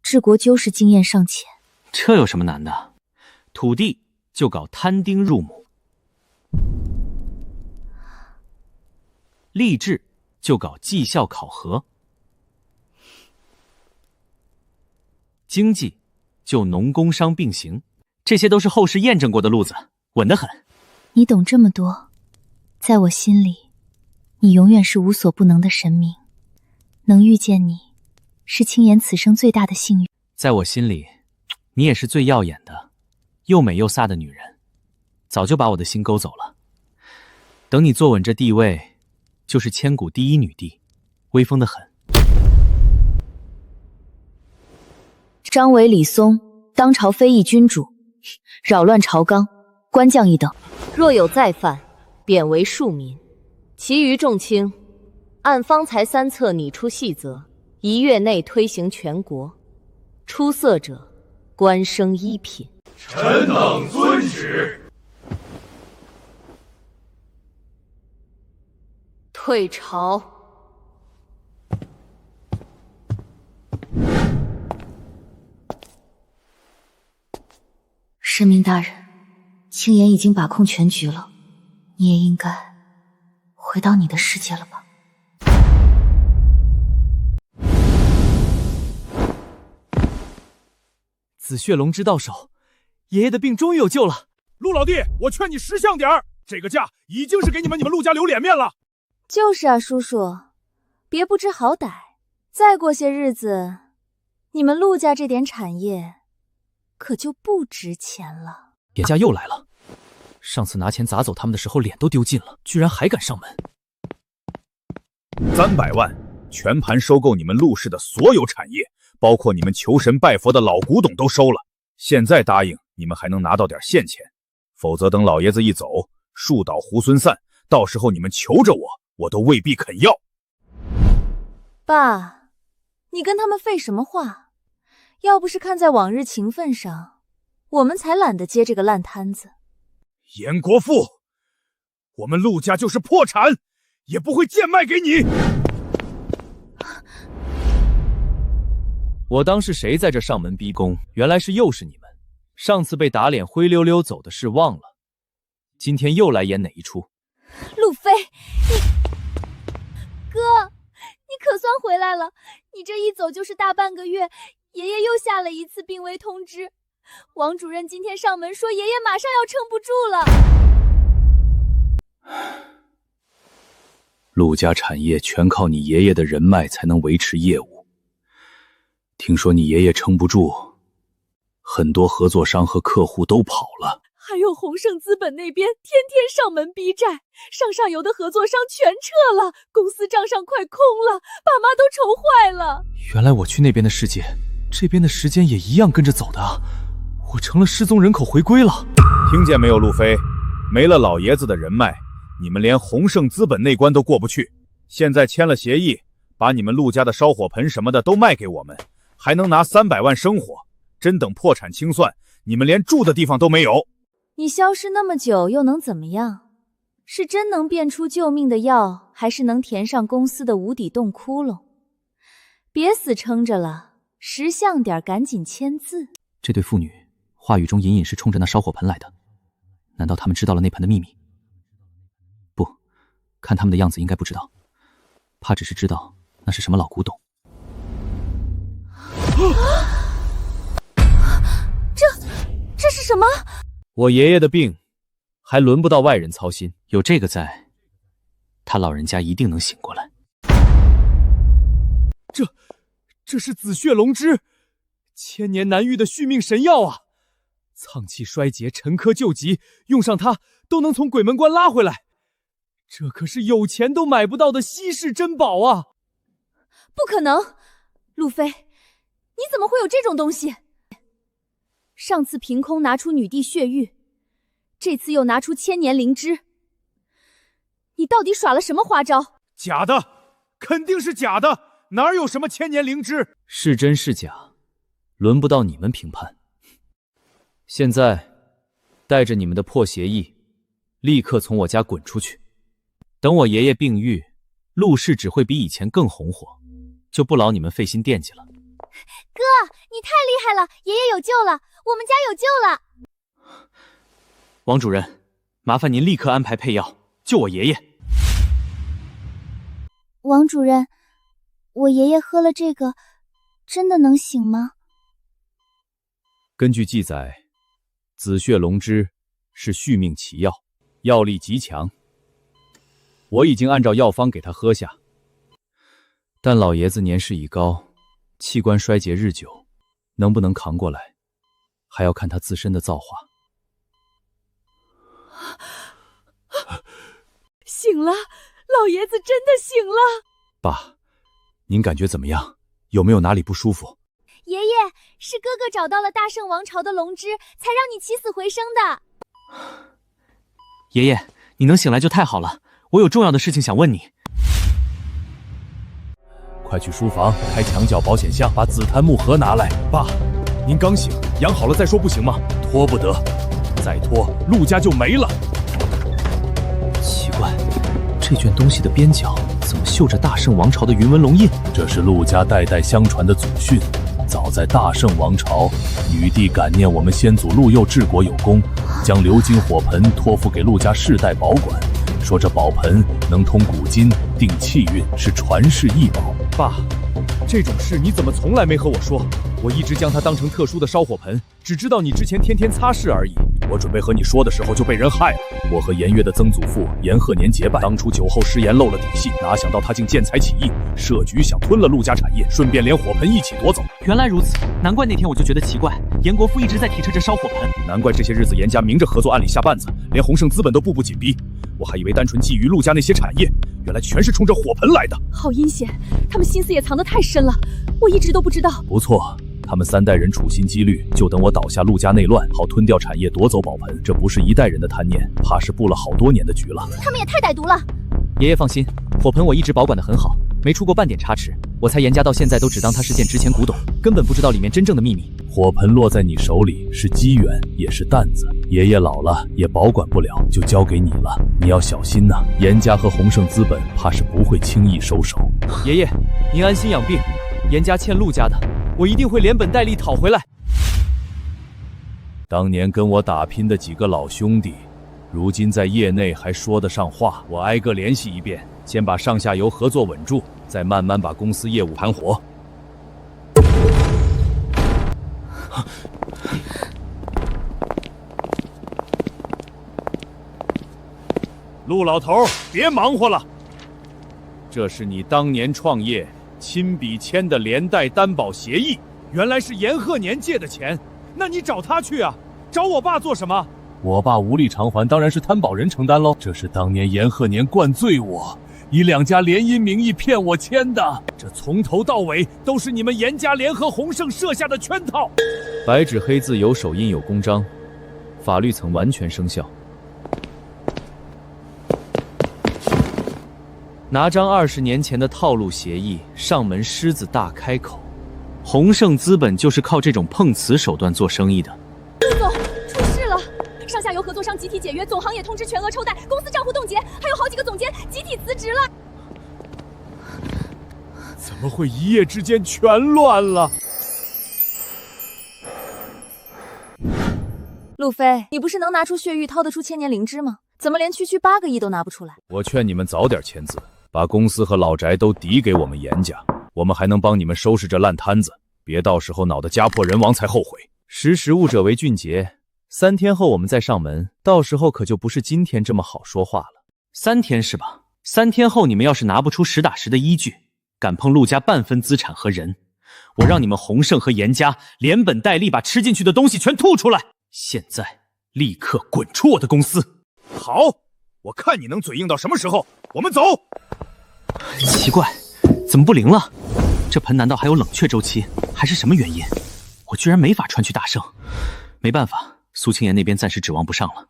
治国纠事经验尚浅。这有什么难的？土地就搞摊丁入亩，吏治就搞绩效考核，经济就农工商并行，这些都是后世验证过的路子，稳得很。你懂这么多，在我心里，你永远是无所不能的神明。能遇见你，是青岩此生最大的幸运。在我心里，你也是最耀眼的，又美又飒的女人，早就把我的心勾走了。等你坐稳这地位，就是千古第一女帝，威风得很。张伟、李松当朝非议君主，扰乱朝纲，官降一等。若有再犯，贬为庶民，其余重轻，按方才3策拟出细则，1月内推行全国。出色者，官升1品。臣等遵旨。退朝。神明大人，青岩已经把控全局了，你也应该回到你的世界了吧？紫血龙之到手，爷爷的病终于有救了。陆老弟，我劝你识相点儿，这个架已经是给你们陆家留脸面了。就是啊，叔叔，别不知好歹。再过些日子，你们陆家这点产业可就不值钱了。严家又来了，上次拿钱砸走他们的时候脸都丢尽了，居然还敢上门。300万，全盘收购你们陆氏的所有产业，包括你们求神拜佛的老古董都收了。现在答应，你们还能拿到点现钱，否则等老爷子一走，树倒猢狲散，到时候你们求着我都未必肯要。爸，你跟他们废什么话？要不是看在往日情分上，我们才懒得接这个烂摊子。严国富，我们陆家就是破产，也不会贱卖给你。我当是谁在这上门逼宫，原来是又是你们。上次被打脸灰溜溜走的事忘了，今天又来演哪一出？路飞，哥，你可算回来了！你这一走就是大半个月，爷爷又下了一次病危通知。王主任今天上门说，爷爷马上要撑不住了。陆家产业全靠你爷爷的人脉才能维持业务。听说你爷爷撑不住，很多合作商和客户都跑了。还有宏盛资本那边天天上门逼债，上游的合作商全撤了，公司账上快空了，爸妈都愁坏了。原来我去那边的世界，这边的时间也一样跟着走的啊！我成了失踪人口回归了。听见没有，路飞？没了老爷子的人脉，你们连宏盛资本那关都过不去。现在签了协议，把你们陆家的烧火盆什么的都卖给我们，还能拿300万生活。真等破产清算，你们连住的地方都没有。你消失那么久又能怎么样？是真能变出救命的药，还是能填上公司的无底洞窟窿？别死撑着了，识相点，赶紧签字。这对父女话语中隐隐是冲着那烧火盆来的，难道他们知道了那盆的秘密？不，看他们的样子应该不知道，怕只是知道那是什么老古董。这是什么？我爷爷的病还轮不到外人操心，有这个在，他老人家一定能醒过来。这是紫血龙之，千年难遇的续命神药啊！脏器衰竭，沉疴救急，用上它都能从鬼门关拉回来。这可是有钱都买不到的稀世珍宝啊！不可能，路飞，你怎么会有这种东西？上次凭空拿出女帝血玉，这次又拿出千年灵芝，你到底耍了什么花招？假的，肯定是假的，哪有什么千年灵芝？是真是假，轮不到你们评判。现在带着你们的破协议，立刻从我家滚出去。等我爷爷病愈，陆氏只会比以前更红火，就不劳你们费心惦记了。哥，你太厉害了，爷爷有救了，我们家有救了。王主任，麻烦您立刻安排配药，救我爷爷。王主任，我爷爷喝了这个，真的能醒吗？根据记载，紫血龙脂是续命奇药，药力极强。我已经按照药方给他喝下，但老爷子年事已高，器官衰竭日久，能不能扛过来，还要看他自身的造化。醒了，老爷子真的醒了。爸，您感觉怎么样？有没有哪里不舒服？爷爷，是哥哥找到了大圣王朝的龙脂，才让你起死回生的。爷爷，你能醒来就太好了，我有重要的事情想问你。快去书房开墙角保险箱，把紫檀木盒拿来。爸，您刚醒，养好了再说不行吗？拖不得，再拖陆家就没了。奇怪，这卷东西的边角怎么绣着大圣王朝的云纹龙印？这是陆家代代相传的祖训。早在大圣王朝，女帝感念我们先祖陆佑治国有功，将鎏金火盆托付给陆家世代保管，说这宝盆能通古今，定气运，是传世异宝。爸，这种事你怎么从来没和我说？我一直将它当成特殊的烧火盆，只知道你之前天天擦拭而已。我准备和你说的时候就被人害了。我和颜月的曾祖父颜鹤年结拜，当初酒后失言漏了底细，哪想到他竟见财起意，设局想吞了陆家产业，顺便连火盆一起夺走。原来如此，难怪那天我就觉得奇怪，颜国父一直在提着这烧火盆。难怪这些日子颜家明着合作，暗里下绊子，连鸿盛资本都步步紧逼。我还以为单纯觊觎陆家那些产业，原来全是冲着火盆来的。好阴险，他们心思也藏得太深了，我一直都不知道。不错，他们3代人处心积虑，就等我倒下陆家内乱，好吞掉产业，夺走宝盆。这不是1代人的贪念，怕是布了好多年的局了。他们也太歹毒了。爷爷放心，火盆我一直保管得很好，没出过半点差池。我猜颜家到现在都只当它是件值钱古董，根本不知道里面真正的秘密。火盆落在你手里是机缘，也是担子。爷爷老了也保管不了，就交给你了。你要小心呐，颜家和鸿盛资本怕是不会轻易收手。爷爷，您安心养病，颜家欠陆家的，我一定会连本带利讨回来。当年跟我打拼的几个老兄弟，如今在业内还说得上话。我挨个联系一遍，先把上下游合作稳住，再慢慢把公司业务盘活。陆老头，别忙活了。这是你当年创业亲笔签的连带担保协议。原来是颜鹤年借的钱，那你找他去啊，找我爸做什么？我爸无力偿还，当然是担保人承担喽。这是当年颜鹤年灌醉我，以2家联姻名义骗我签的。这从头到尾都是你们颜家联合鸿盛设下的圈套。白纸黑字，有手印有公章，法律层完全生效。拿张20年前的套路协议，上门狮子大开口。鸿盛资本就是靠这种碰瓷手段做生意的。陆总，出事了！上下游合作商集体解约，总行也通知全额抽贷，公司账户冻结，还有好几个总监集体辞职了。怎么会一夜之间全乱了？路飞，你不是能拿出血玉掏得出千年灵芝吗？怎么连区区8个亿都拿不出来？我劝你们早点签字，把公司和老宅都抵给我们颜家，我们还能帮你们收拾这烂摊子，别到时候闹得家破人亡才后悔。识时务者为俊杰，3天后我们再上门，到时候可就不是今天这么好说话了。3天是吧？3天后你们要是拿不出实打实的依据，敢碰陆家半分资产和人，我让你们鸿盛和颜家连本带利把吃进去的东西全吐出来。现在立刻滚出我的公司！好，我看你能嘴硬到什么时候。我们走。奇怪，怎么不灵了？这盆难道还有冷却周期，还是什么原因？我居然没法传去大圣。没办法，苏青言那边暂时指望不上了。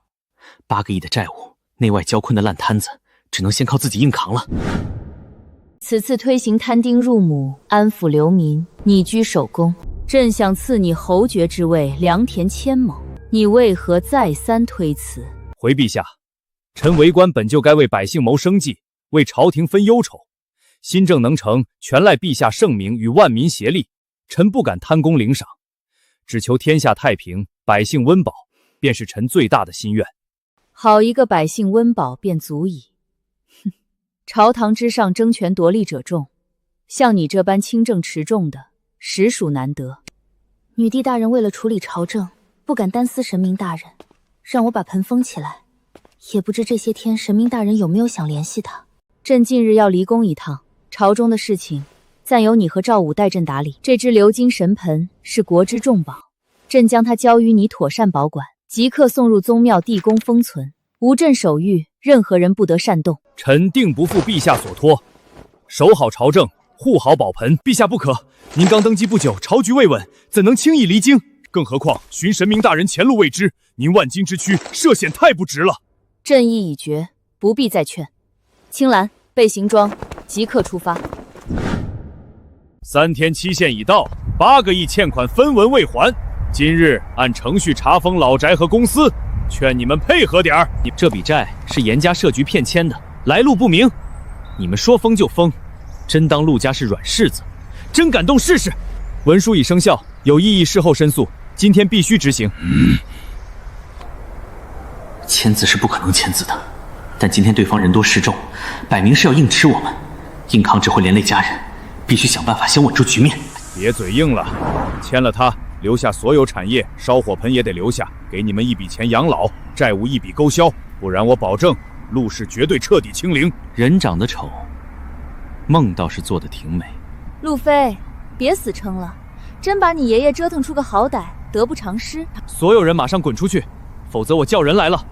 8个亿的债务，内外交困的烂摊子，只能先靠自己硬扛了。此次推行摊丁入亩，安抚流民，你居首功。朕想赐你侯爵之位，良田千亩。你为何再三推辞？回陛下，臣为官本就该为百姓谋生计，为朝廷分忧愁。新政能成，全赖陛下圣明与万民协力。臣不敢贪功领赏，只求天下太平，百姓温饱，便是臣最大的心愿。好一个百姓温饱便足矣！哼，朝堂之上争权夺利者众，像你这般清正持重的，实属难得。女帝大人为了处理朝政，不敢单思神明大人，让我把盆封起来。也不知这些天神明大人有没有想联系他。朕近日要离宫一趟，朝中的事情暂由你和赵武代朕打理。这只鎏金神盆是国之重宝，朕将它交于你妥善保管，即刻送入宗庙地宫封存。无朕手谕，任何人不得擅动。臣定不负陛下所托，守好朝政，护好宝盆。陛下不可，您刚登基不久，朝局未稳，怎能轻易离京？更何况寻神明大人前路未知，您万金之躯涉险太不值了。朕意已决，不必再劝。青兰，备行装，即刻出发。3天期限已到，8个亿欠款分文未还，今日按程序查封老宅和公司，劝你们配合点儿。这笔债是严家设局骗签的，来路不明，你们说封就封，真当陆家是软柿子？真敢动试试？文书已生效，有异议事后申诉，今天必须执行。签字是不可能签字的，但今天对方人多势众，摆明是要硬吃我们，硬抗只会连累家人，必须想办法先稳住局面。别嘴硬了，签了他，留下所有产业，烧火盆也得留下，给你们一笔钱养老，债务一笔勾销，不然我保证陆氏绝对彻底清零。人长得丑，梦倒是做得挺美。路飞，别死撑了，真把你爷爷折腾出个好歹，得不偿失。所有人马上滚出去，否则我叫人来了。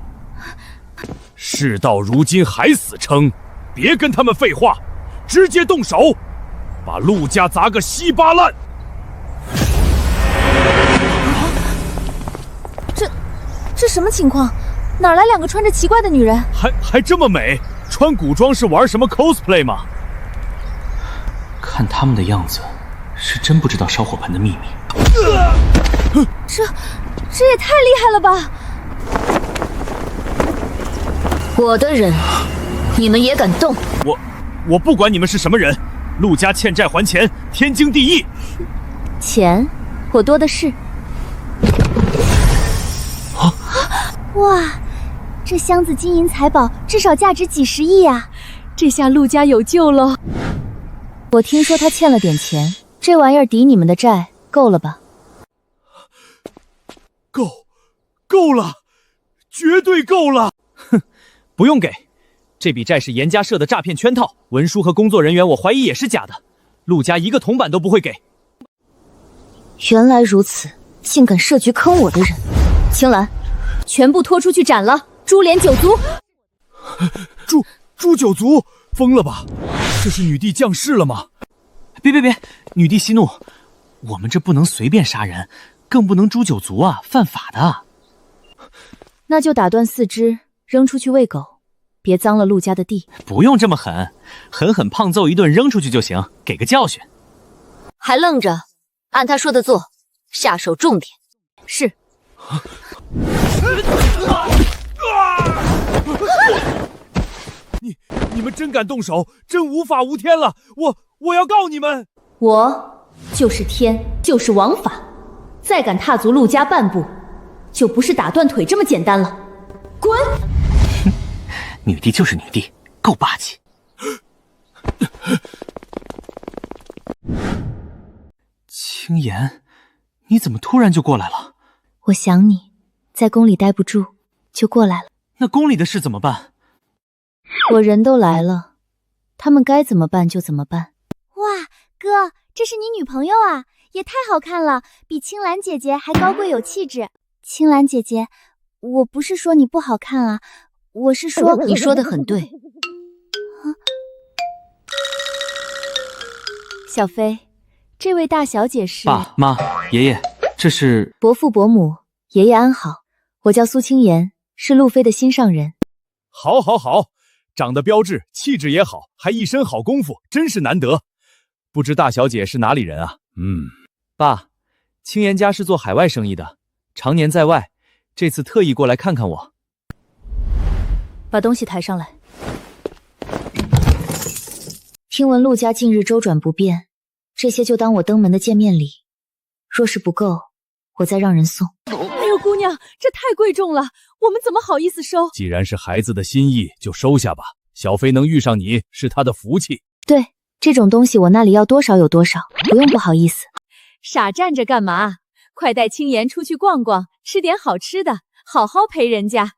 事到如今还死撑，别跟他们废话，直接动手，把陆家砸个稀巴烂。这什么情况？哪来2个穿着奇怪的女人？还这么美？穿古装是玩什么 cosplay 吗？看他们的样子，是真不知道烧火盆的秘密。这也太厉害了吧！我的人，你们也敢动？我不管你们是什么人，陆家欠债还钱，天经地义。钱，我多的是。哇，这箱子金银财宝至少价值几10亿啊！这下陆家有救了。我听说他欠了点钱，这玩意儿抵你们的债，够了吧？够了，绝对够了。哼，不用给，这笔债是严家设的诈骗圈套，文书和工作人员我怀疑也是假的，陆家一个铜板都不会给。原来如此，竟敢设局坑我的人，青兰，全部拖出去斩了，株连9族。诛9族？疯了吧？这是女帝降世了吗？别，女帝息怒，我们这不能随便杀人，更不能诛9族啊，犯法的。那就打断4肢，扔出去喂狗，别脏了陆家的地。不用这么狠，狠狠胖揍一顿扔出去就行，给个教训。还愣着？按他说的做，下手重点。是。你们真敢动手，真无法无天了！我要告你们！我就是天，就是王法，再敢踏足陆家半步，就不是打断腿这么简单了。滚！女帝就是女帝，够霸气。青岩，你怎么突然就过来了？我想你，在宫里待不住，就过来了。那宫里的事怎么办？我人都来了，他们该怎么办就怎么办。哇，哥，这是你女朋友啊，也太好看了，比青兰姐姐还高贵有气质。青兰姐姐，我不是说你不好看啊，我是说……你说的很对。小飞，这位大小姐是……爸妈、爷爷，这是伯父伯母，爷爷安好。我叫苏青言，是路飞的心上人。好，长得标致，气质也好，还一身好功夫，真是难得。不知大小姐是哪里人啊？爸，青岩家是做海外生意的，常年在外，这次特意过来看看我。把东西抬上来。听闻陆家近日周转不便，这些就当我登门的见面礼。若是不够，我再让人送。哎呦，姑娘，这太贵重了，我们怎么好意思收？既然是孩子的心意，就收下吧。小飞能遇上你是他的福气。对，这种东西我那里要多少有多少，不用不好意思。傻站着干嘛？快带青妍出去逛逛，吃点好吃的，好好陪人家。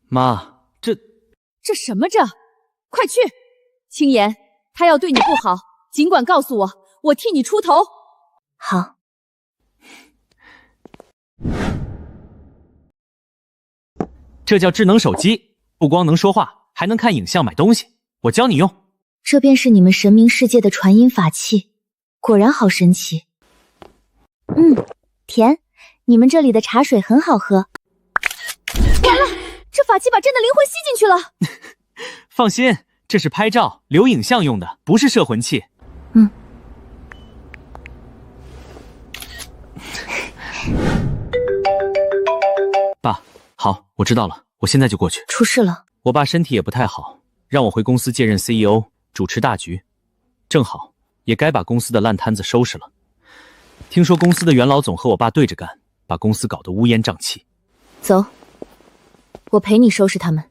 妈，这什么这？快去！青妍，他要对你不好，尽管告诉我，我替你出头。好。这叫智能手机，不光能说话，还能看影像、买东西。我教你用。这便是你们神明世界的传音法器，果然好神奇。甜，你们这里的茶水很好喝。完了，这法器把朕的灵魂吸进去了。放心，这是拍照、留影像用的，不是摄魂器。爸，好，我知道了，我现在就过去。出事了？我爸身体也不太好，让我回公司接任 CEO， 主持大局。正好，也该把公司的烂摊子收拾了。听说公司的元老总和我爸对着干，把公司搞得乌烟瘴气。走，我陪你收拾他们。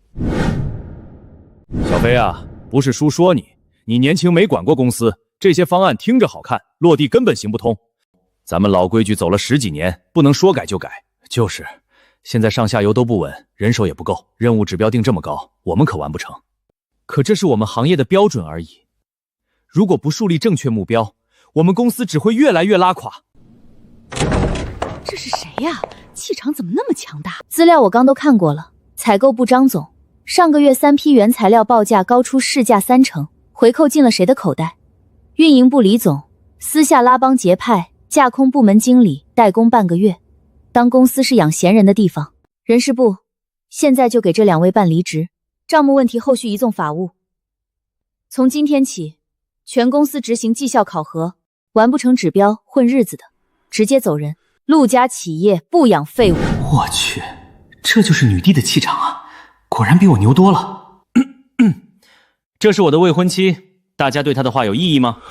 小飞啊，不是叔说你年轻没管过公司，这些方案听着好看，落地根本行不通。咱们老规矩走了10几年，不能说改就改。就是，现在上下游都不稳，人手也不够，任务指标定这么高，我们可完不成。可这是我们行业的标准而已。如果不树立正确目标，我们公司只会越来越拉垮。这是谁呀？气场怎么那么强大？资料我刚都看过了。采购部张总，上个月3批原材料报价高出市价30%，回扣进了谁的口袋？运营部李总私下拉帮结派，架空部门经理代工半个月，当公司是养闲人的地方。人事部现在就给这2位办离职，账目问题后续移送法务。从今天起，全公司执行绩效考核，完不成指标混日子的直接走人。陆家企业不养废物。我去，这就是女帝的气场啊，果然比我牛多了。这是我的未婚妻，大家对她的话有异议吗？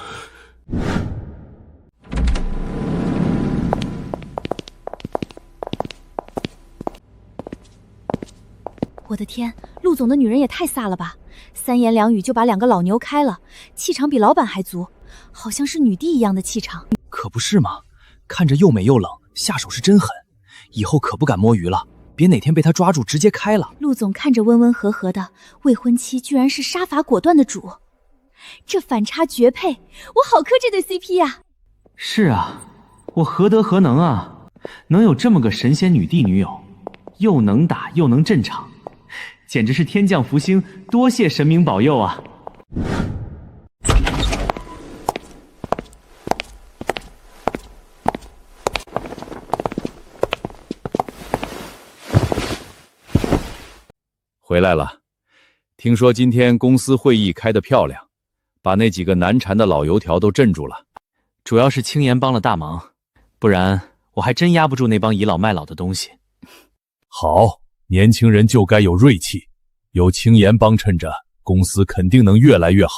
我的天，陆总的女人也太飒了吧！3言2语就把2个老牛开了，气场比老板还足，好像是女帝一样的气场。可不是嘛，看着又美又冷，下手是真狠，以后可不敢摸鱼了，别哪天被他抓住直接开了。陆总看着温温和和的，未婚妻居然是杀伐果断的主，这反差绝配，我好磕这对 CP 呀！是啊，我何德何能啊，能有这么个神仙女帝女友，又能打又能镇场，简直是天降福星，多谢神明保佑啊！回来了，听说今天公司会议开得漂亮，把那几个难缠的老油条都镇住了。主要是青岩帮了大忙，不然我还真压不住那帮倚老卖老的东西。好，年轻人就该有锐气，有青岩帮衬着，公司肯定能越来越好。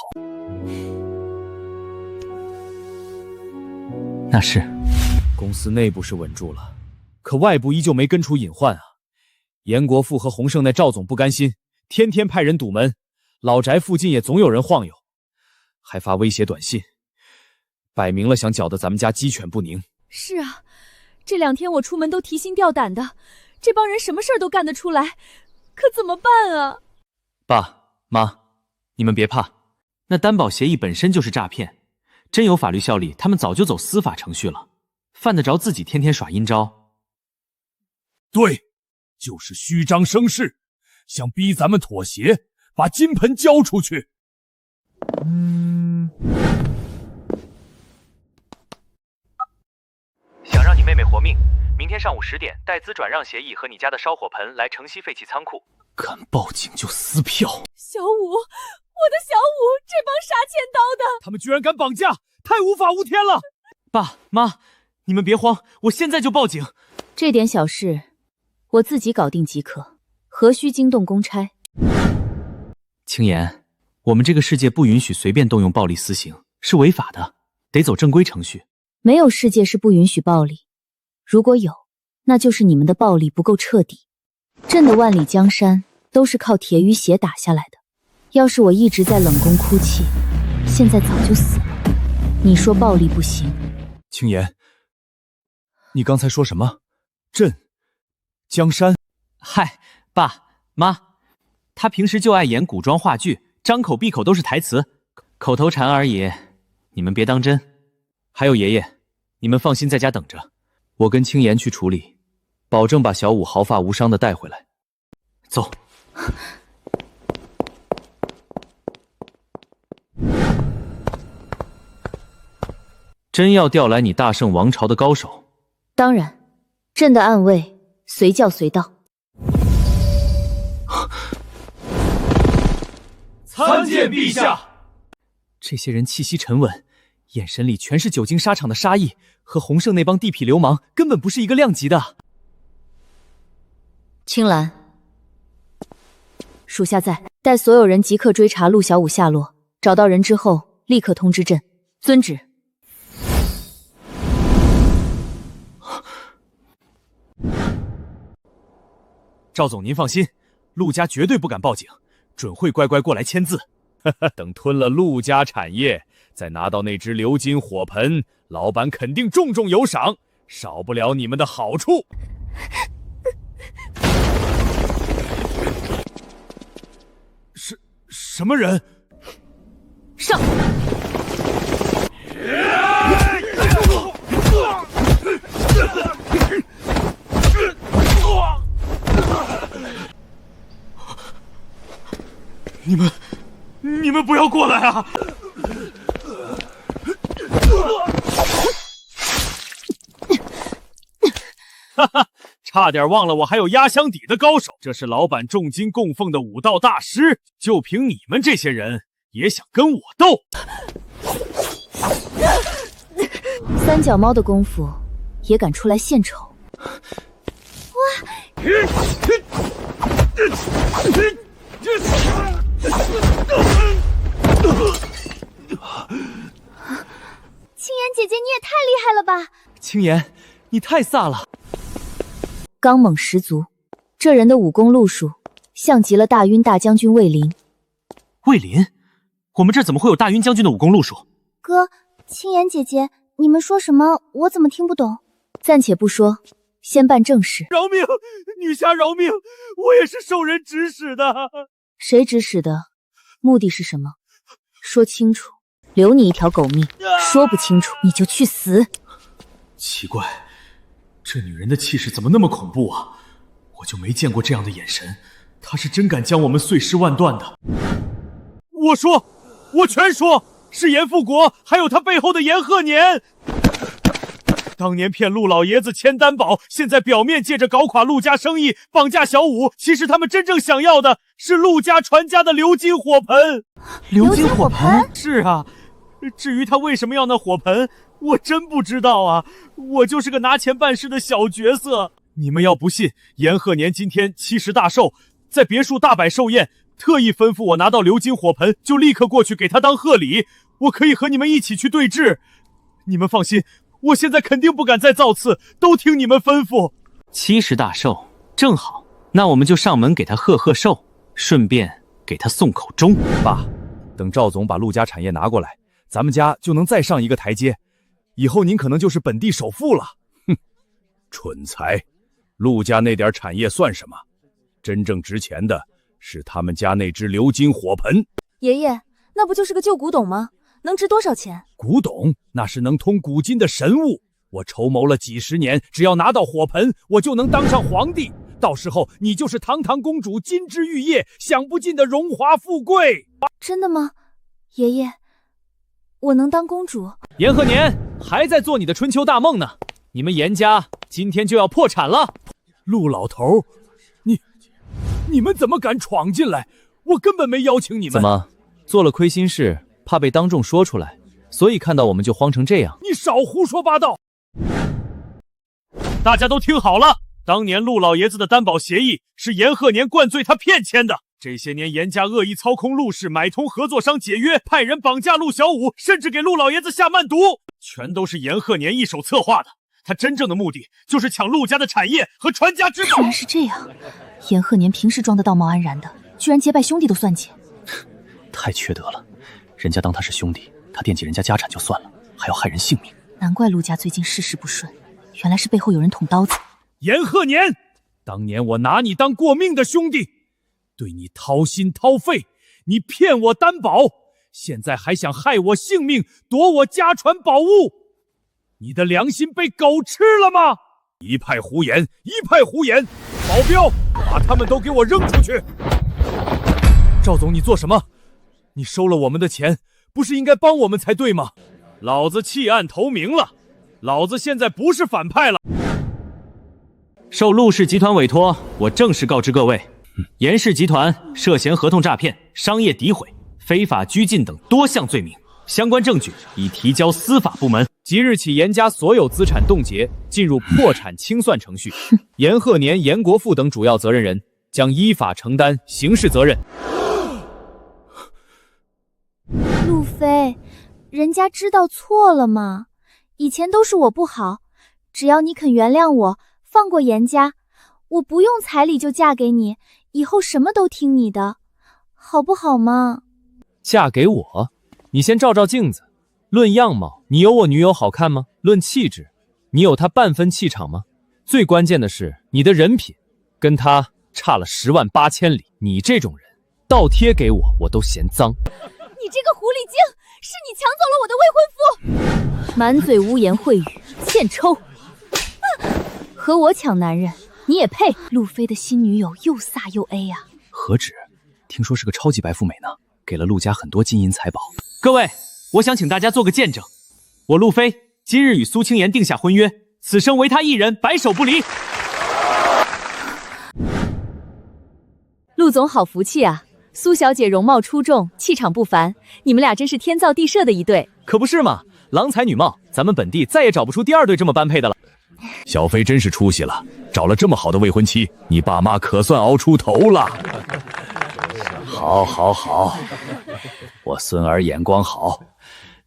那是，公司内部是稳住了，可外部依旧没根除隐患啊。严国富和洪胜那赵总不甘心，天天派人堵门，老宅附近也总有人晃悠，还发威胁短信，摆明了想搅得咱们家鸡犬不宁。是啊，这2天我出门都提心吊胆的，这帮人什么事儿都干得出来，可怎么办啊？爸妈，你们别怕，那担保协议本身就是诈骗，真有法律效力，他们早就走司法程序了，犯得着自己天天耍阴招？对，就是虚张声势，想逼咱们妥协，把金盆交出去。想让你妹妹活命，明天上午10点带资转让协议和你家的烧火盆来城西废弃仓库。敢报警就撕票！小五，我的小五，这帮杀千刀的，他们居然敢绑架，太无法无天了！爸妈，你们别慌，我现在就报警。这点小事我自己搞定即可，何须惊动公差？青言，我们这个世界不允许随便动用暴力私刑，是违法的，得走正规程序。没有世界是不允许暴力，如果有，那就是你们的暴力不够彻底。朕的万里江山都是靠铁与血打下来的，要是我一直在冷宫哭泣，现在早就死了。你说暴力不行？青言，你刚才说什么？朕，江山？嗨，爸妈，他平时就爱演古装话剧，张口闭口都是台词，口头禅而已，你们别当真。还有爷爷，你们放心在家等着，我跟青言去处理，保证把小五毫发无伤的带回来。走。真要调来你大圣王朝的高手？当然，朕的暗卫随叫随到。参见陛下。这些人气息沉稳，眼神里全是久经沙场的杀意，和洪胜那帮地痞流氓根本不是一个量级的。青兰，属下在，带所有人即刻追查陆小五下落，找到人之后立刻通知朕。遵旨。赵总，您放心，陆家绝对不敢报警，准会乖乖过来签字。等吞了陆家产业，再拿到那只鎏金火盆，老板肯定重重有赏，少不了你们的好处。什么人？上！你们不要过来啊！哈哈，差点忘了我还有压箱底的高手，这是老板重金供奉的武道大师，就凭你们这些人也想跟我斗？三脚猫的功夫也敢出来献丑？青言姐姐，你也太厉害了吧！青言，你太飒了，刚猛十足。这人的武功路数像极了大晕大将军魏林。魏林？我们这怎么会有大晕将军的武功路数？哥，青言姐姐，你们说什么？我怎么听不懂？暂且不说，先办正事。饶命！女侠饶命！我也是受人指使的。谁指使的？目的是什么？说清楚，留你一条狗命。说不清楚，你就去死。奇怪，这女人的气势怎么那么恐怖啊？我就没见过这样的眼神，她是真敢将我们碎尸万段的。我全说，是严复国，还有他背后的严鹤年。当年骗陆老爷子签担保，现在表面借着搞垮陆家生意绑架小五，其实他们真正想要的是陆家传家的鎏金火盆。鎏金火盆？是啊，至于他为什么要那火盆，我真不知道啊，我就是个拿钱办事的小角色。你们要不信，严鹤年今天70大寿，在别墅大摆寿宴，特意吩咐我拿到鎏金火盆就立刻过去给他当贺礼，我可以和你们一起去对峙。你们放心，我现在肯定不敢再造次，都听你们吩咐。70大寿正好，那我们就上门给他贺寿，顺便给他送口钟。爸，等赵总把陆家产业拿过来，咱们家就能再上一个台阶，以后您可能就是本地首富了。哼，蠢材，陆家那点产业算什么？真正值钱的是他们家那只鎏金火盆。爷爷，那不就是个旧古董吗？能值多少钱？古董那是能通古今的神物，我筹谋了几十年，只要拿到火盆，我就能当上皇帝。到时候你就是堂堂公主，金枝玉叶，享不尽的荣华富贵。真的吗？爷爷，我能当公主？严鹤年还在做你的春秋大梦呢，你们严家今天就要破产了。陆老头，你们怎么敢闯进来？我根本没邀请你们。怎么做了亏心事，怕被当众说出来，所以看到我们就慌成这样？你少胡说八道！大家都听好了，当年陆老爷子的担保协议是严鹤年灌醉他骗签的。这些年，严家恶意操控陆氏，买通合作商解约，派人绑架陆小武，甚至给陆老爷子下慢毒，全都是严鹤年一手策划的。他真正的目的就是抢陆家的产业和传家之宝。原来是这样，严鹤年平时装得道貌岸然的，居然结拜兄弟都算计。太缺德了，人家当他是兄弟，他惦记人家家产就算了，还要害人性命。难怪陆家最近事事不顺，原来是背后有人捅刀子。严鹤年，当年我拿你当过命的兄弟，对你掏心掏肺，你骗我担保，现在还想害我性命，夺我家传宝物，你的良心被狗吃了吗？一派胡言，一派胡言！保镖，把他们都给我扔出去！赵总，你做什么？你收了我们的钱，不是应该帮我们才对吗？老子弃暗投明了，老子现在不是反派了。受陆氏集团委托，我正式告知各位，严氏集团涉嫌合同诈骗、商业诋毁、非法拘禁等多项罪名，相关证据已提交司法部门。即日起，严家所有资产冻结，进入破产清算程序。严鹤年、严国富等主要责任人将依法承担刑事责任。路飞，人家知道错了吗？以前都是我不好，只要你肯原谅我，放过严家，我不用彩礼就嫁给你，以后什么都听你的，好不好嘛？嫁给我？你先照照镜子，论样貌，你有我女友好看吗？论气质，你有她半分气场吗？最关键的是，你的人品跟她差了10万8千里。你这种人，倒贴给我，我都嫌脏。你这个狐狸精，是你抢走了我的未婚夫！满嘴污言秽语，欠抽！和我抢男人，你也配？路飞的新女友又飒又 A 呀！何止，听说是个超级白富美呢，给了陆家很多金银财宝。各位，我想请大家做个见证，我陆飞今日与苏青言定下婚约，此生唯他一人，白首不离。陆总好福气啊！苏小姐容貌出众，气场不凡，你们俩真是天造地设的一对。可不是嘛，郎才女貌，咱们本地再也找不出第二对这么般配的了。小飞真是出息了，找了这么好的未婚妻，你爸妈可算熬出头了。好，好，好，我孙儿眼光好，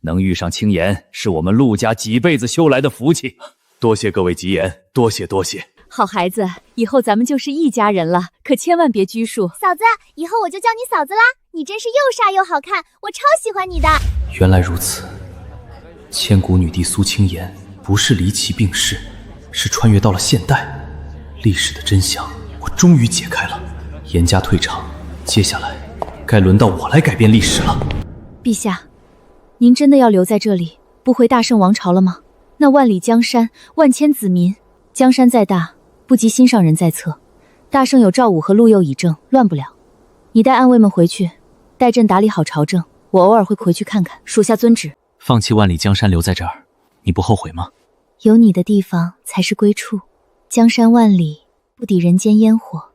能遇上青言，是我们陆家几辈子修来的福气。多谢各位吉言，多谢多谢。好孩子，以后咱们就是一家人了，可千万别拘束。嫂子，以后我就叫你嫂子啦！你真是又傻又好看，我超喜欢你的。原来如此，千古女帝苏青言不是离奇病逝，是穿越到了现代。历史的真相我终于解开了。严家退场，接下来该轮到我来改变历史了。陛下，您真的要留在这里，不回大圣王朝了吗？那万里江山，万千子民，江山再大，不及心上人在侧。大圣有赵武和陆佑以正，乱不了。你带暗卫们回去，待朕打理好朝政，我偶尔会回去看看。属下遵旨。放弃万里江山留在这儿，你不后悔吗？有你的地方才是归处，江山万里，不抵人间烟火。